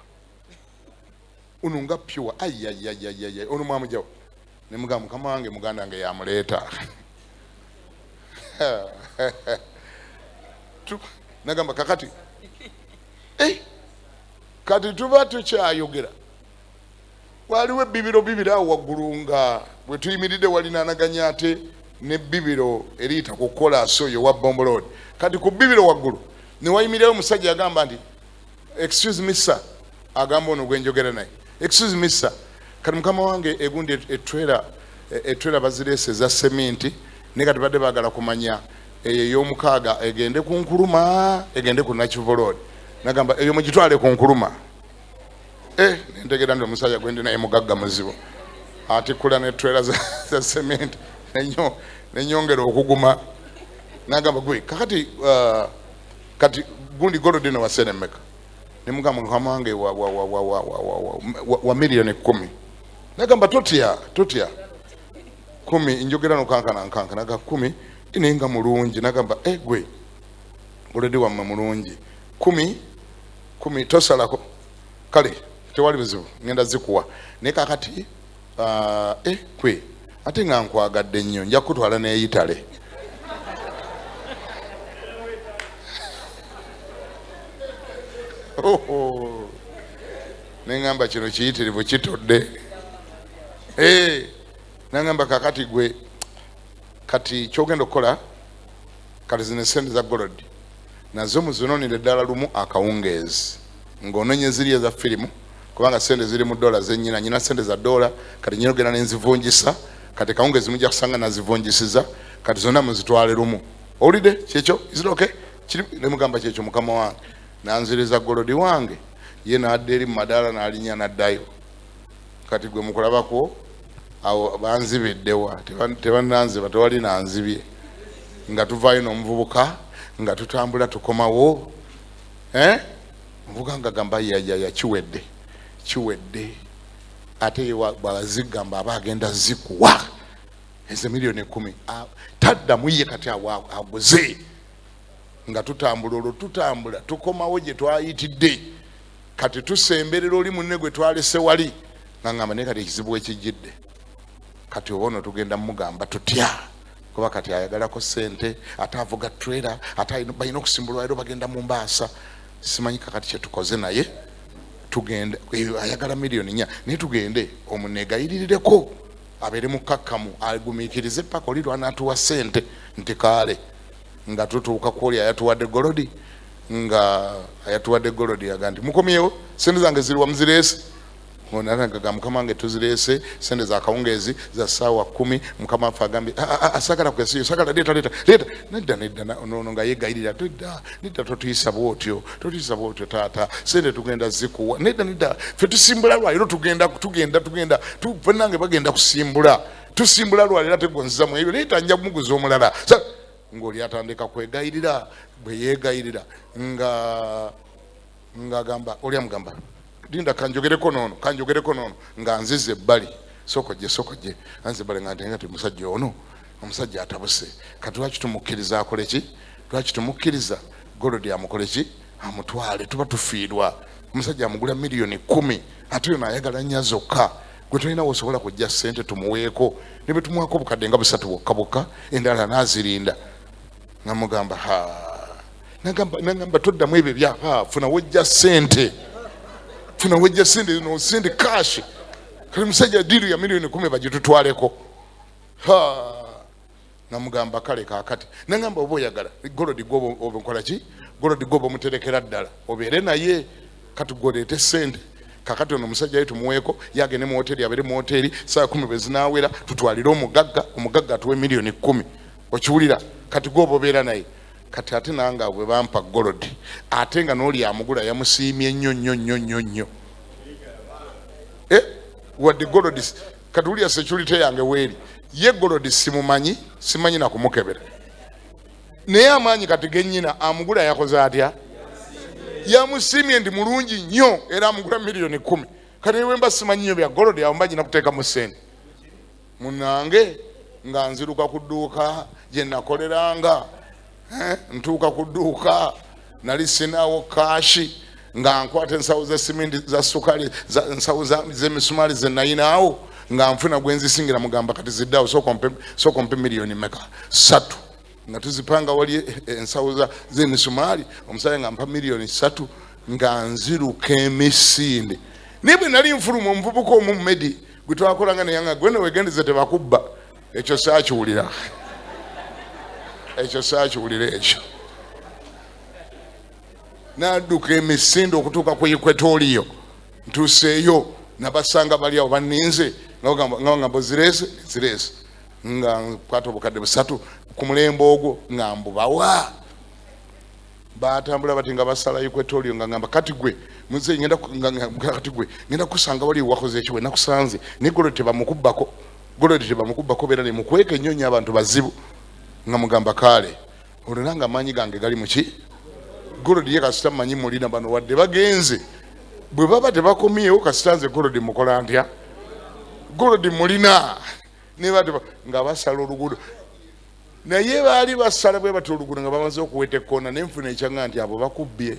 S1: uno nga pure ayayayayay ono mwamugjawa ne mugamba Mukama wange muganda wange yamuleeta nagamba kakati kati tuba tukyayogera waliwo ebbibiro bibiri awo waggulu nga bwe tuyimiridde walinanaganya ate n'ebbibiro eriyita ku kolaasi oyo wa Bombo Road kati ku bbibiro waggulu ne wayimirirayo omusajja agamba nti excuse me sir agamba ono gwenjogera naye excuse me sir kati Mukama wange egundi etrailer bazireese eza seminti ne kati badde baagala kumanya eyo ey'omukaaga egende ku Nkuluma egende ku Nakivu Road nagamba eyo mugitwale ku Nkuluma nentegera nti omusajja gwendi naye mugagga muzibu atikkula ne trailer za seminti nenyongera okuguma nagamba gwe kakati kati gundi golodi no wasene mmeka ne mugamba Mukama wange wa milioni 10 nagamba totya 10 njogera nokankana naga 10 inenga mulungi nagamba gwe golodi wamme mulungi 10 tosalako kale tewali buzibu ngenda zikuwa naye kakati kwe ate nga nkwagadde nnyo nja kutwala n'eyitale neŋŋamba kino kiyitirivu kitodde naŋŋamba kakati gwe kati kyogenda okukola kati zino sente za golodi nazo muzinonire ddala lumu akawungeezi ng'ononye ziri eza firimu kubanga sente ziri mu dola zennyina nyina sente za dola kati nyinogera nenzivunjisa kati kawungezi mujja kusanga nazivunjisiza kati zonna muzitwale lumu. Owulidde kyekyo? Is it okay? Kiri ne mugamba kyekyo mukama wange nanziriza golodi wange ye n'adda eri mu madaala n'alinya n'addayo. Kati gwe mukulabako awo banzibiddewa tebannanziba tewali nanzibye nga tuvaayo n'omuvubuka nga tutambula tukomawo muvuga nga gamba yaya kiwedde ate bwazigamba aba agenda zikuwa ezo miliyoni 10 taddamu ye kati aguze nga tutambula tukomawo gye twayitidde kati tusemberera oli munne gwe twalese wali ngamba naye kati ekizibu ekijjidde kati obono tugenda mugamba tutya kuba kati ayagalako sente ate avuga trailer ate balina okusimbulwa ero bagenda mu Mbaasa. Simanyi kakati kye tukoze naye tugende ayagala miliyoni 4 naye tugende omunegayirireko abeere mukakkamu agumiikirize paka oli lwanaatuwa sente nti kaale nga tutuuka kwoli ayatuwadde golodi nga ayatuwadde golodi yaga nti mukomyewo sente zange ziriwa muzireese ngonagaga mukama wange tuzireese sente za kawungezi za saawa 10 mukama afa agambye asagala kwesiyo sagala leta nedda nono nga yegayirira nedda totuyisa bwotyo taata sente tugenda zikuwa nedda fe tusimbula lwaliro tugenda nange bagenda tusimbula lwaliro tegonzizamu ebyo leta nja kumuguza omulala ng'oli atandika kwegayirira bwe yeegayirira nga gamba oli amugamba linda kanjogereko nono nga nzize ebbali sokojje anze bale nga ntenga ti musajja ono omusajja atabuse kati lwaki tumukkiriza akole ki lwaki tumukkiriza golodi amukole ki amutwale tuba tufiirwa omusajja amugula miliyoni 10 ate yo naayagala nnya zokka gwe tolina wosobola kujja sente tumuweeko ne bwe tumuwako obukadde nga 3 bwokka endala nazirinda namugamba nagamba toddamu ebyo bya funa wojja sente no sente cash kali musajja diru ya miliyoni 10 bagitutwaleko namugamba kale kakati nagamba oba oyagala golodi gobo obenkola ki golodi gobo muterekera ddala obeere naye kati goleete sente kakati ono musajja yetu muweeko yagende mu hoteli abeere mu hoteli saa 10 bwe zinaawera tutwalire omugagga atuwe miliyoni 10 okiwulira kati gobo obeera naye kati ate nanga bwe bampa golodi ate nga n'oli amugula yamusiimye nnyo wadde golodi kati wulya security yange weeri ye golodi simanyi na kumukebera naye amaanyi kati gennyina amugula yakoze atya yamusiimye ndi mulungi nnyo era amugula miliyoni 10 kati wemba simanyi nnyo bya golodi awo mbagina kuteeka mu sente munange nga nziruka ku dduuka gye nakoleranga ntuuka ku dduuka nali sinaawo kaashi nga nkwata ensawo za simenti za sukali ensawo z'emisumaali ze nayinaawo nga nfuna gwe nzisingira mugamba kati ziddaawo sokompe miliyoni meka 3 nga tuzipanga wali ensawo z'emisumaali omusale nga mpa miliyoni 3 nga nziruka emisinde naye bwe nali nfuluma omuvubuka omumedi gwe twakolanga neyanga gwe newegendize tebakubba ekyo saakiwulira ekyo nadduka emisinde okutuuka ku Equatorial ntuuseeyo nabasanga bali awo banninze nga ngamba zirese nga nkwata obukadde 3 ku mulembe ogwo nga mbubawa batambula bati nga basala Equatorial nga ngamba kati gwe muze ngenda kusanga wali wakoze ekiwe nakusanze ne golodi tebamukubbako beera ne mukweka ennyonyi abantu bazibu nga mugamba kale olonanga amaanyi gange gali muki golodi ye kasita manyi mulina bano wadde bagenze bwe baba tebakomyewo kasitanze golodi mukola ntya golodi mulina nga basala oluguudo naye baali basala bwe bati oluguudo nga bamaze okuweta ekkoona nenfuna ekyanga nti abo bakubbye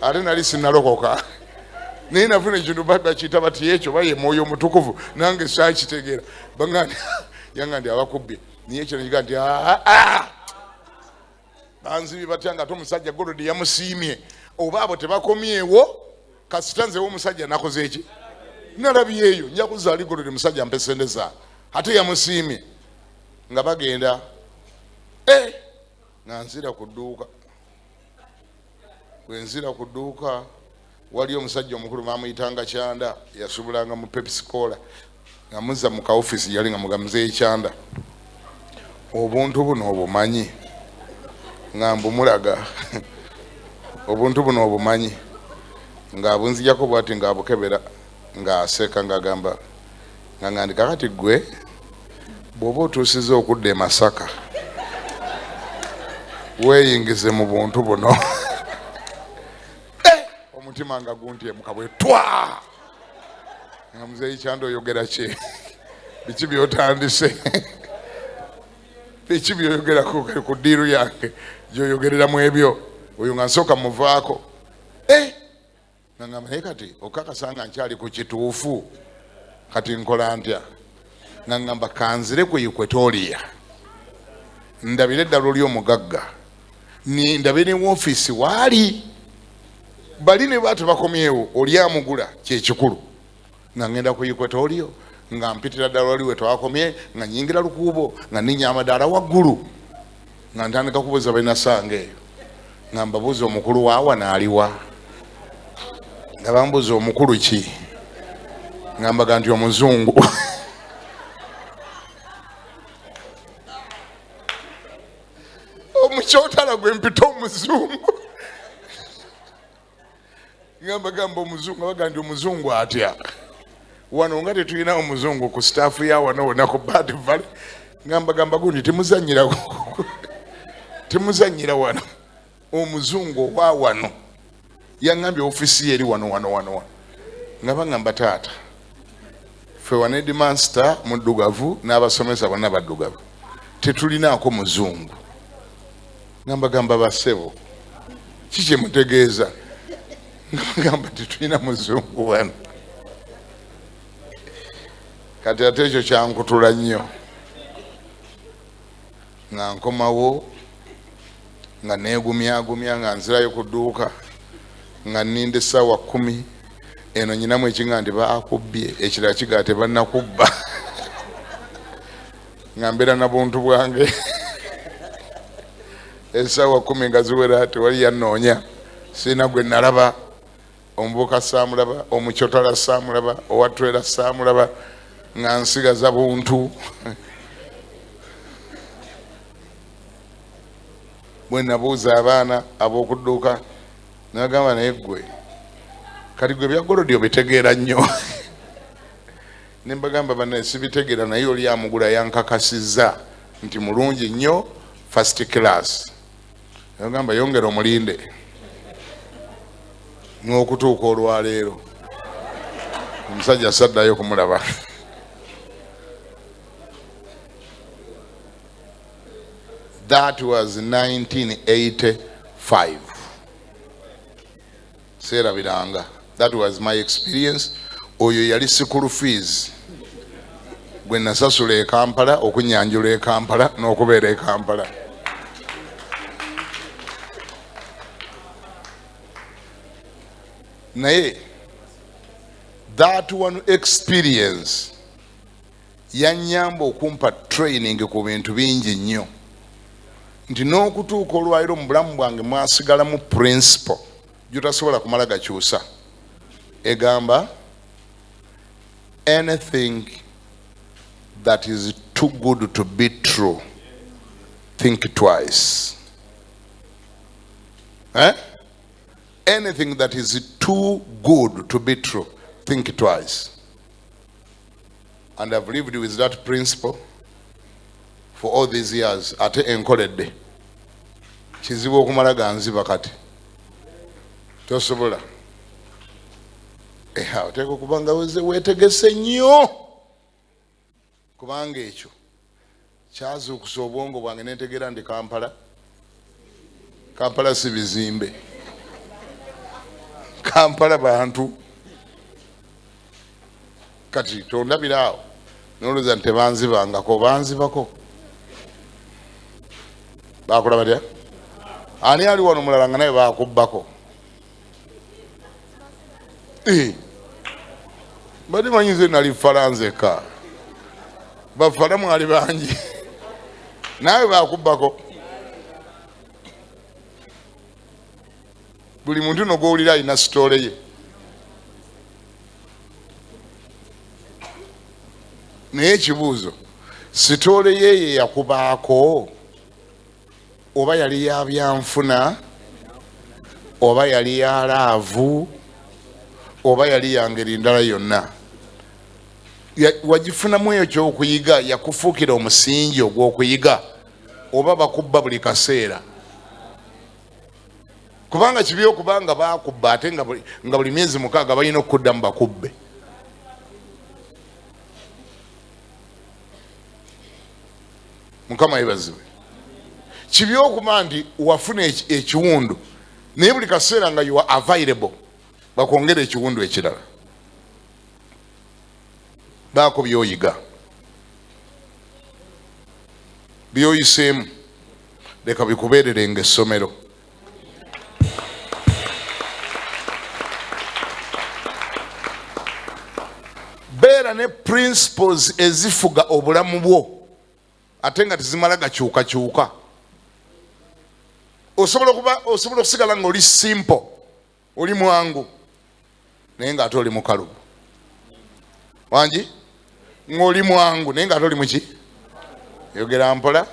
S1: ate nali sinalokoka naye nafuna ekintu bakiyita bati ekyo baye mwoyo omutukuvu nange saakitegeera yanga ndi abakubbye niye ekyo nekiga nti banzibi batya nga ate omusajja golodi yamusiimye oba abo tebakomyewo kasita nzewo omusajja nakoze eki nalabyeeyo nja kuzaali golodi musajja mpe sente zange ate yamusiimye nga bagenda nga nzira ku dduuka bwe nzira ku dduuka wali omusajja omukulu bamuyitanga Kyanda yasubulanga mu Pepsi Cola nga muzza mu kaofisi yali nga mugamuze Kyanda obuntu buno obumanyi nga mbumulaga obuntu buno obumanyi nga abunzijako bwati nga abukebera nga aseka nga agamba nga ngandika kati gwe bw'oba otuusiza okudda e Masaka weeyingize mu buntu buno omutima nga guntye mukabwe twa nga muzeeyi Kyanda oyogera ki biki byotandise biki byoyogera ku ddiiru yange gyoyogerera mu ebyo oyo nga nsooka muvaako nga ngamba naye kati okakasa nga nkyali ku kituufu kati nkola ntya nga ngamba kanzire ku Equatoria ndabire eddalo ly'omugagga ndabire woofiisi waali bali ne baatu bakomyewo oli amugula kyekikulu nga ngenda ku Equatoria nga mpitira ddala wali we twakomye nga nyingira lukuubo nga ninnya amadaala waggulu nga ntandika kubuuza balina sanga eyo nga mbabuuza omukulu waawa naaliwa nga bambuuza omukulu ki nga mbaga nti omuzungu omukyotala gwe mpita omuzungu nga mbagamba omuzungu abaga nti omuzungu atya wano nga tetulina omuzungu ku staafu ya wano wonna ku Bad Valley nga mbagamba gundi temuzanyira wano omuzungu owa wano yangambye ofisi eri wano nga bagamba taata ffe wane Headmaster muddugavu n'abasomesa bonna baddugavu tetulinaako muzungu nga mbagamba basebo kiki mutegeeza nga bagamba tetulina muzungu wano kati ate ekyo kyankutula nnyo nga nkomawo nga neegumyagumya nga nzirayo ku dduuka nga nninda essaawa 10 eno nyinamu ekinga nti baakubbye ekirala kigaa tebannakubba nga mbeera na buntu bwange essaawa 10 nga ziwera tewali yannoonya sirina gwe nalaba omubuuka saamulaba omukyotala saamulaba owatwera saamulaba nga nsigaza buntu bwe nabuuza abaana ab'okudduuka nagamba naye gwe kati gwe byagolodi obitegeera nnyo ne mbagamba bannaye sibitegeera naye oli amugula yankakasizza nti mulungi nnyo first class nagamba yongera omulinde n'okutuuka olwaleero omusajja saddayo kumulaba That was 1985. Sera Biranga. That was my experience. Oyo yali school fees. Gwe nasasula e Kampala, okunyanjula e Kampala, n'okubeera e Kampala. Naye, that one experience yannyamba okumpa training ku bintu bingi nnyo. Nti n'okutuuka olwaliro mu bulamu bwange mwasigala mu principle gy'otasobola kumala gakyusa egamba anything that is too good to be true think twice. Anything that is too good to be true think twice. And I've lived with that principle for all these years. Ate enkoledde kizibu okumala ganziba kati tosobola oteeka okubanga weetegese nnyo kubanga ekyo kyazuukusa obwongo bwange nentegeera ndi Kampala si bizimbe, Kampala bantu. Kati tondabira awo n'olowooza nti tebanzibangako, banzibako. Bakola batya? Ani ali wano mulala nga naye baakubbako? Badi manyize nali falanzeka. Bafala mwali bangi. Nawe baakubbako. Buli muntu no gw'owulira alina sitole ye. naye ekibuuzo sitole yeye yakubaako oba yali ya byanfuna oba yali ya laavu oba yali ya ngeri ndala yonna wagifunamu eyo ky'okuyiga yakufuukira omusingi ogw'okuyiga oba bakubba buli kaseera kubanga kibi okubanga bakubba ate nga buli myezi 6 balina okuddamu bakubbe. Mukama yebazibwe. Kibi okuba nti wafuna ekiwundu naye buli kaseera nga you are available bakwongera ekiwundu ekirala baako byoyiga byoyiseemu leka bikubeerere ng'essomero. Beera ne principles ezifuga obulamu bwo ate nga tezimala gakyukakyuka. Osobola okusigala nga oli simple oli mwangu naye nga ate oli mukalubu wangi ng'oli mwangu naye nga ate oli muki yogera mpola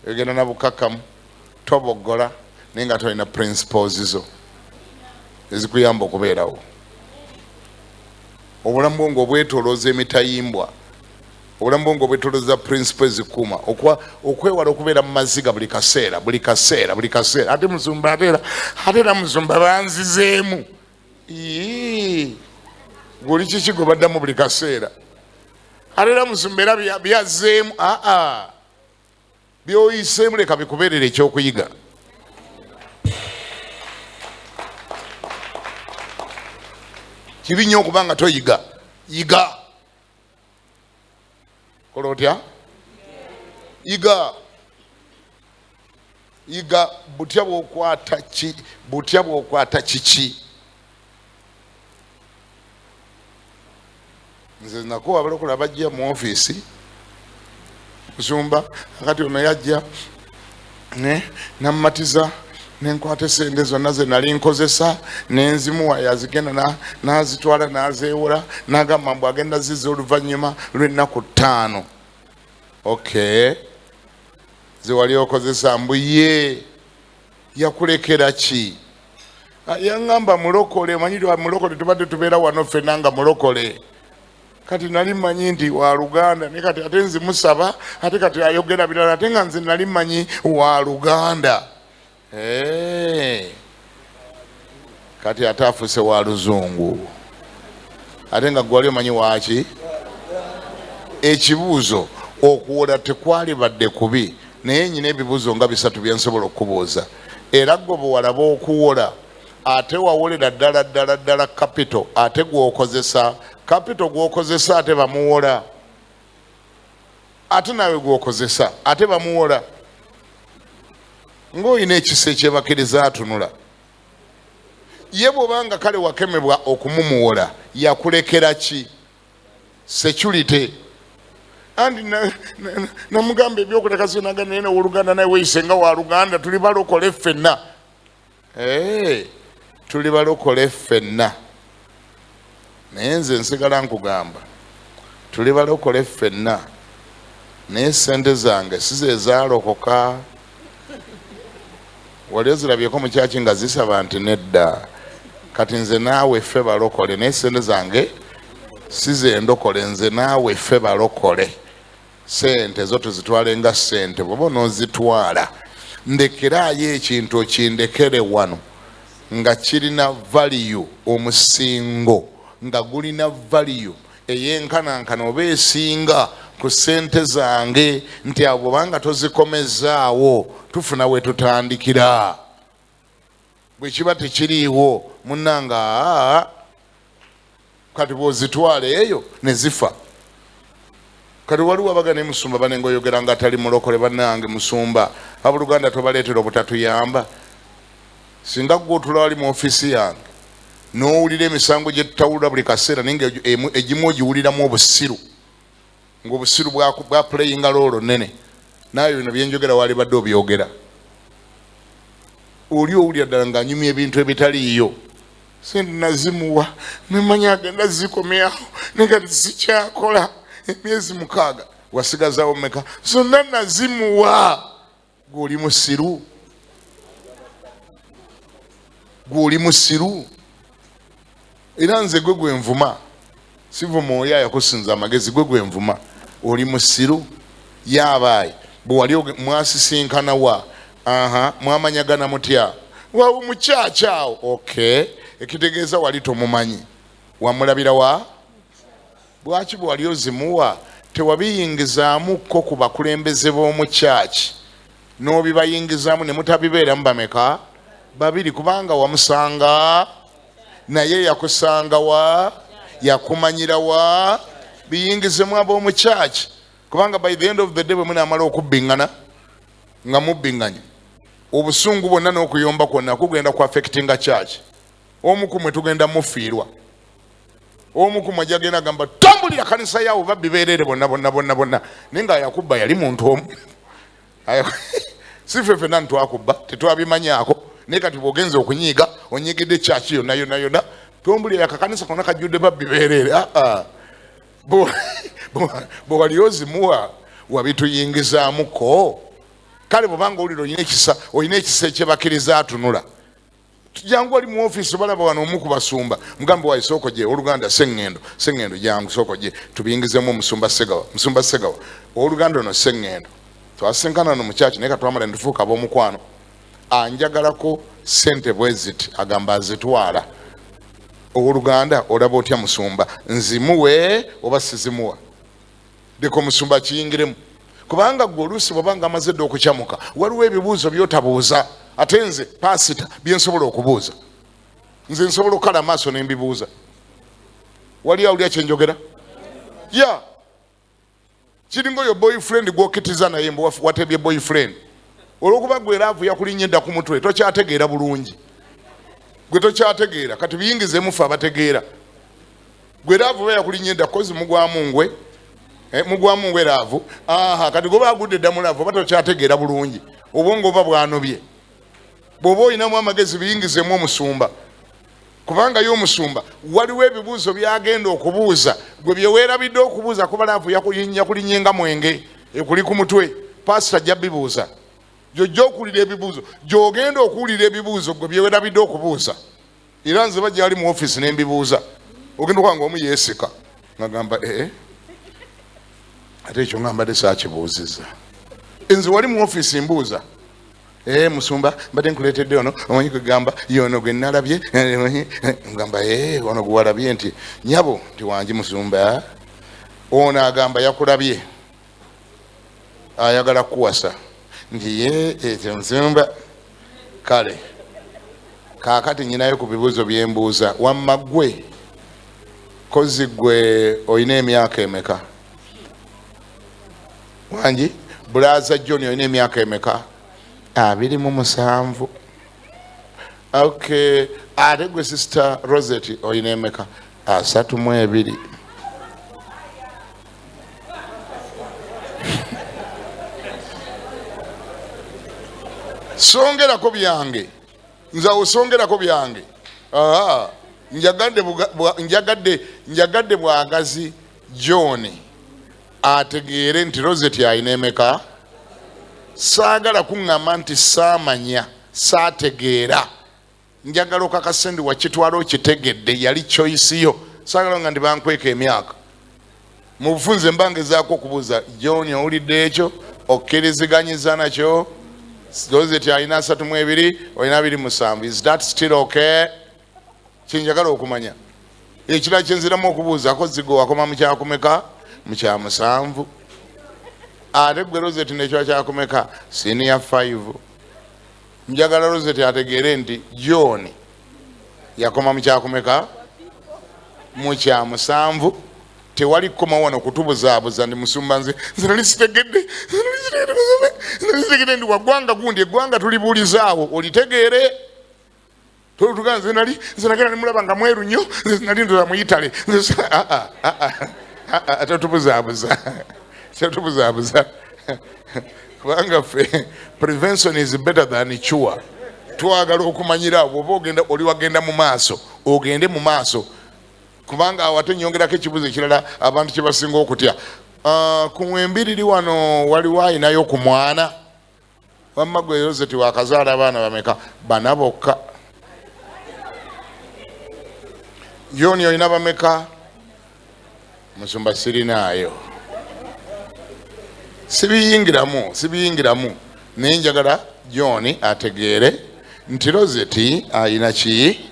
S1: yogera na bukakamu tobogola naye nga ate olina principles zo ezikuyamba okubeerawo. Obulamu bwo ng'obwetolooza emitayimbwa obulamu bwo ng'obwetolooza principles ezikuuma okwewala okubeera mu maziga buli kaseera ate musumba ate era musumba banzizeemu guli kiki gwe baddamu buli kaseera ate era musumba era byazzeemu byoyiseemu leka bikubeerera ekyokuyiga. Kibi nnyo okuba nga toyiga yiga kola otya yiga butya bw'okwata kiki. Nze nakuwa abalokole bajja mu ofiisi musumba akati ono yajja nammatiza nenkwata esente zonna ze nali nkozesa nenzimuwa yazigenda nazitwala nazeewola nagamba mbu agenda ziza oluvannyuma lw'ennaku 5. Okay, zewali okozesa mbu ye yakulekera ki? Yaŋŋamba mulokole, manyiri wa mulokole tubadde tubeera wano ffenna nga mulokole. Kati nali manyi nti wa Luganda ne kati ate nzimusaba ate kati ayogera birala ate nga nze nali manyi wa Luganda. Kati ate afuse wa Luzungu ate nga gwali omanyi waki. Ekibuuzo okuwola tekwali badde kubi naye nyina ebibuuzo nga 3 bye nsobola okubuuza era gwe bwe walaba okuwola ate wawolera ddala capital ate gwokozesa capital gwokozesa ate bamuwola ate nawe gwokozesa ate bamuwola ng'olina ekisa ekyebakiriza atunula ye bw'obanga kale wakemebwa okumumuwola yakulekera ki? Security. Andi namugamba ebyokuleka zinaga naye n'owoluganda naye weeyise nga wa Luganda tuli balokole ffenna. Tuli balokole ffenna naye nze nsigala nkugamba tuli balokole ffenna naye sente zange si ze zaalokoka. Wali ozirabyeko mu kyaki nga zisaba nti nedda kati nze naawe ffe balokole naye sente zange si ze ndokole nze naawe ffe balokole. Sente zo tuzitwale nga sente bw'oba n'ozitwala ndekeraayo ekintu okindekere wano nga kirina value omusingo nga gulina value ey'enkanankana oba esinga ku sente zange nti abo bw'obanga tozikomezaawo tufuna we tutandikira. Bwe kiba tekiriiwo munnanga kati bw'ozitwala eyo ne zifa. Kati waliwo abaga ne musumba banenga oyogera nga atali mulokole bannange musumba abuluganda tobaleetera obutatuyamba. Singa gwe otula wali mu ofiisi yange n'owulira emisango gye tutawulira buli kaseera naye nga egimu ogiwuliramu obusiru ng'obusiru bwa playinga loolo nene naawe bino byenjogera wali badde obyogera oli owulira ddala ng'anyumya ebintu ebitaliiyo. Sente nazimuwa nemanya agenda zikomyawo naye kati zikyakola emyezi 6 wasigazawo mmeka? Zonna nazimuwa. Gw'oli musiru, gw'oli musiru. Era nze gwe gwenvuma, sivuma oyo yakusinza amagezi, gwe gwenvuma. Oli musiru. Yabaayi bwe wali mwasisinkana wa mwamanyagana mutya? Wawu mukyakya awo. Okay, ekitegeeza wali tomumanyi. Wamulabira wa? Lwaki bwe wali ozimuwa tewabiyingizaamuko ku bakulembeze b'omu kyaki n'obibayingizaamu ne mutabibeeramu bameka? 2. Kubanga wamusanga naye yakusanga wa? Yakumanyira wa? Biyingizemu ab'omu kyaki. Kubanga by the end of the day bwe munaamala okubbingana nga mubbinganye, obusungu bwonna n'okuyomba kwonna kugenda ku affectinga kyaki. Omu kumwe tugenda mufiirwa. Omu kumwe ajja genda gamba tambulira kanisa yawo babbi beerere bonna. Naye nga yakubba yali muntu omu. Si ffe ffenna ntwakubba tetwabimanyaako. Naye kati bw'ogenza okunyiiga onyiigidde kyaki yonna tombulira akakanisa konna kajjudde babbi beerere. Bwe wali ozimuwa wabituyingizaamuko. Kale bw'obanga olira olina ekisa ekyebakiriza atunula, jangu oli mu office balaba wano omu ku basumba mugambe wayi sooko gye oluganda Sengendo jangu sooko gye tubiyingizemu Musumba Segawa oluganda ono Sengendo twasinkana no mukyaki naye katwamala ntufuuka ab'omukwano anjagalako sente bweziti agamba azitwala. Oluganda olaba otya Musumba? Nzimuwe oba sizimuwa? Deko Musumba kiyingiremu. Kubanga gwe oluusi bw'obanga amaze dda okukyamuka waliwo ebibuuzo by'otabuuza. Ate nze pasita bye nsobola okubuuza, nze nsobola okukala amaaso ne mbibuuza. Wali awulira kye njogera? Kiringa oyo boyfriend gw'okkitiza naye mbu watebye boyfriend. Olw'okuba gwe laavu yakulinnye dda ku mutwe tokyategeera bulungi. Gwe tokyategeera kati biyingizemu ffe abategeera. Gwe laavu yakulinnye dda kozi mugwamungwe laavu. Kati goba agudde dda mu laavu oba tokyategeera bulungi. Obwongo oba bwanobye. Bw'oba olinamu amagezi biyingizemu Omusumba. Kubanga y'Omusumba waliwo ebibuuzo byagenda okubuuza gwe bye weerabidde okubuuza kuba laavu yakulinnye nga mwenge ekuli ku mutwe. Pasita ajja bibuuza. Gy'ojja okuwulira ebibuuzo, gy'ogenda okuwulira ebibuuzo gwe bye weerabidde okubuuza. Era nze bajja ali mu office ne mbibuuza. Ogenda okwanga omu yeesika ng'agamba ate ekyo ngambadde saakibuuzizza. Nze wali mu office mbuuza. Musumba mbadde nkuleetedde ono omanyi kugamba yono gwe nalabye ngamba ono gwe walabye nti nyabo nti wangi Musumba ono agamba yakulabye ayagala kuwasa nti ekyo Musumba. Kale kaakati nyinayo ku bibuuzo byembuuza. Wamma gwe kozi gwe olina emyaka emeka? Wangi Bulaza John olina emyaka emeka? 27. Okay, ate gwe Sister Rosette olina emeka? 32. Songerako byange. Nze osongerako byange. Njagadde bwagazi John ategeere nti Rosette alina emeka. Saagala kuŋŋamba nti saamanya saategeera. Njagala okakasa ndi wakitwala okitegedde yali choice yo. Saagala nga ndi bankweka emyaka. Mu bufunze mbangezaako okubuuza John owulidde ekyo okkiriziganyiza nakyo? Rosette alina 32 olina 27. Is that still okay? Kyenjagala okumanya. Ekirala kyenziramu okubuuza ko zigo wakoma mu kyakumeka? Mu kya 7. Ate gwe Rosette nekyo kyakumeka? Senior 5. Njagala Rosette ategeere nti John yakoma mu kyakumeka? Mu kya 7. Tewali kukoma wano kutubuzaabuza ndi Musumba nze nali sitegedde ndi waggwanga gundi eggwanga tulibuulizaawo olitegeere. Tolutuga nze nagenda nimulaba nga mweru nnyo nali ndola mu Italy. Tetubuzaabuza kubanga ffe prevention is better than cure. Twagala okumanyira bw'oba oli wagenda mu maaso ogende mu maaso. kubanga awate nyongerako ekibuzo ekirala abantu kye basinga okutya. Ku Mwembiriri wano waliwo ayinayo ku mwana wamma gwe Rozeti wakazaala abaana bameka? Bana bokka. Joni olina bameka? Musumba sirinaayo. Sibiyingiramu naye njagala Joni ategeere nti Rozeti ayina ki?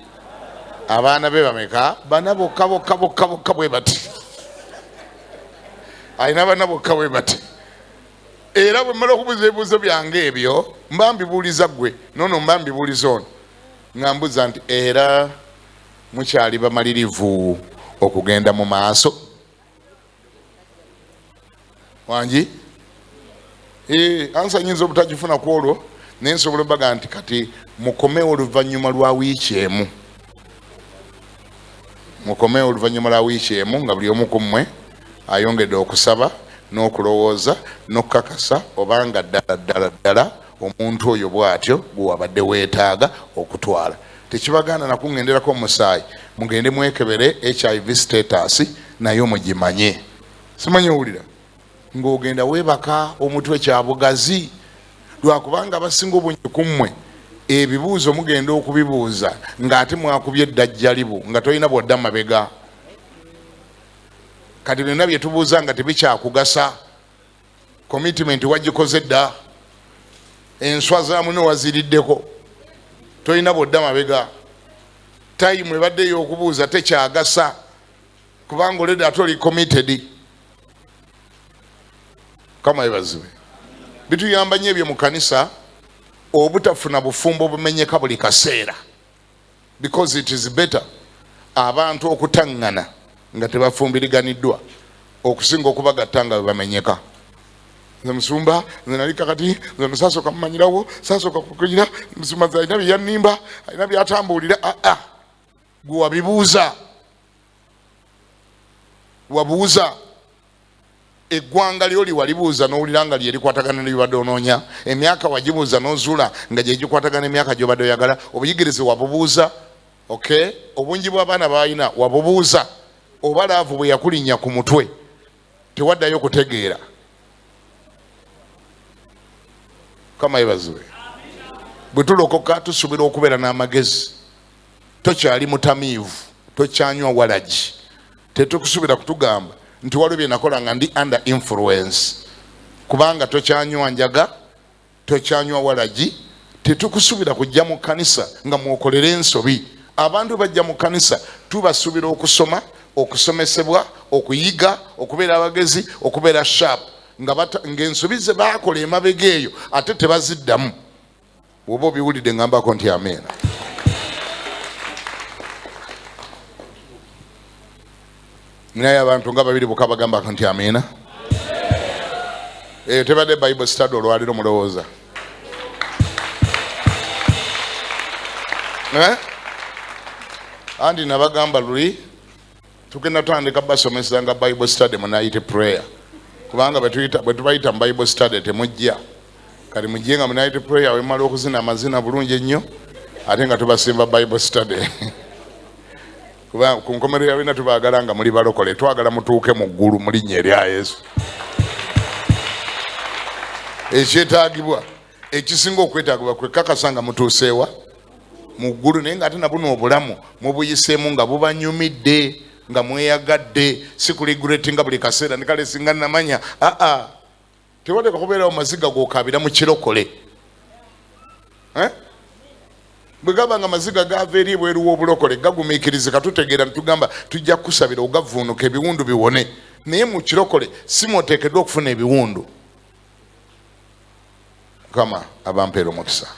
S1: Abaana be bameka? Bana bokka bwe bati. Ayina bana bokka bwe bati. Era bwe mmala okubuuza ebibuuzo byange ebyo mba mbibuuliza ggwe nono mba mbibuuliza ono nga mbuuza nti era mukyali bamalirivu okugenda mu maaso wangi? Ansanyinza obutagifuna ku olwo naye nsobola obbaga nti kati mukomewo oluvannyuma lwa wiiki emu. Mukomewo oluvannyuma lwa wiiki emu nga buli omu ku mmwe ayongedde okusaba n'okulowooza n'okukakasa obanga ddala omuntu oyo bw'atyo gwe wabadde weetaaga okutwala. Tekibaganda nakuŋŋenderako omusaayi mugende mwekebere HIV status naye mugimanye. Simanyi owulira ng'ogenda weebaka omutwe kya bugazi lwakubanga abasinga obungi ku mmwe ebibuuzo mugenda okubibuuza ng'ate mwakubye eddajjalibu nga tolina bwodda mabega. Kati byonna bye tubuuza nga tebikyakugasa. Commitment wagikoze dda, enswa zaamu nowaziriddeko, tolina bwodda mabega. Time ebadde ey'okubuuza tekyagasa kubanga oleda ate oli committed. Kama ebazibe bituyamba nnyo ebyo mu kanisa obutafuna bufumbo bumenyeka buli kaseera, because it is better abantu okutaŋŋana nga tebafumbiriganiddwa okusinga okubagatta nga bamenyeka. Nze musumba nze nali kakati nze musasooka mumanyirawo sasooka kukugira musumba nze alina byeyannimba alina byatambuulira. Gwe wabuuza eggwanga lyo liwalibuuza n'owulira nga lye likwatagana ne byobadde onoonya. Emyaka wagibuuza n'ozuula nga gye gikwatagana emyaka gy'obadde oyagala. Obuyigirize wabubuuza. Okay, obungi bw'abaana balina wabubuuza. Oba laavu bwe yakulinnya ku mutwe tewaddayo kutegeera. Kama yebaziwe bwe tulokoka tusuubira okubeera n'amagezi. Tokyali mutamiivu, tokyanywa walagi. Tetukusuubira kutugamba nti waliwo bye nakola nga ndi under influence, kubanga tokyanywa njaga, tokyanywa walagi. Tetukusuubira kujja mu kanisa nga mwokolera ensobi. Abantu bajja mu kanisa tubasuubira okusoma, okusomesebwa, okuyiga, okubeera abagezi, okubeera sharp, ng'ensobi ze baakola emabega eyo ate tebaziddamu. Bw'oba obiwulidde ngambako nti ameena. Naye abantu nga babiri bokka bagambako nti ameena. Tebadde Bible study olwaliro mulowooza. Andi nabagamba luli tugenda tutandika basomesa nga Bible study mu night prayer, kubanga bwe tubayita mu Bible study temujja. Kati mujje nga mu night prayer wemala okuzina amazina bulungi ennyo ate nga tubasimba Bible study. Kubanga ku nkomerero ya bina tubaagala nga muli balokole, twagala mutuuke mu ggulu mu linnya erya Yesu. Ekyetaagibwa ekisinga okwetaagibwa kwe kakasa nga mutuuseewa mu ggulu, naye nga ate nabuno obulamu mubuyiseemu nga bubanyumidde nga mweyagadde, si kuliguleti nga buli kaseera ne kale singa namanya. Tewadeka kubeerawo maziga g'okaabira mu kirokole. Bwe gaba nga maziga gaava eri ebweru w'obulokole gagumiikirizika tutegeera netugamba tujja kusabira ogavuunuka ebiwundu biwone, naye mu kirokole si mwoteekeddwa okufuna ebiwundu. Kama abampeera omukisa.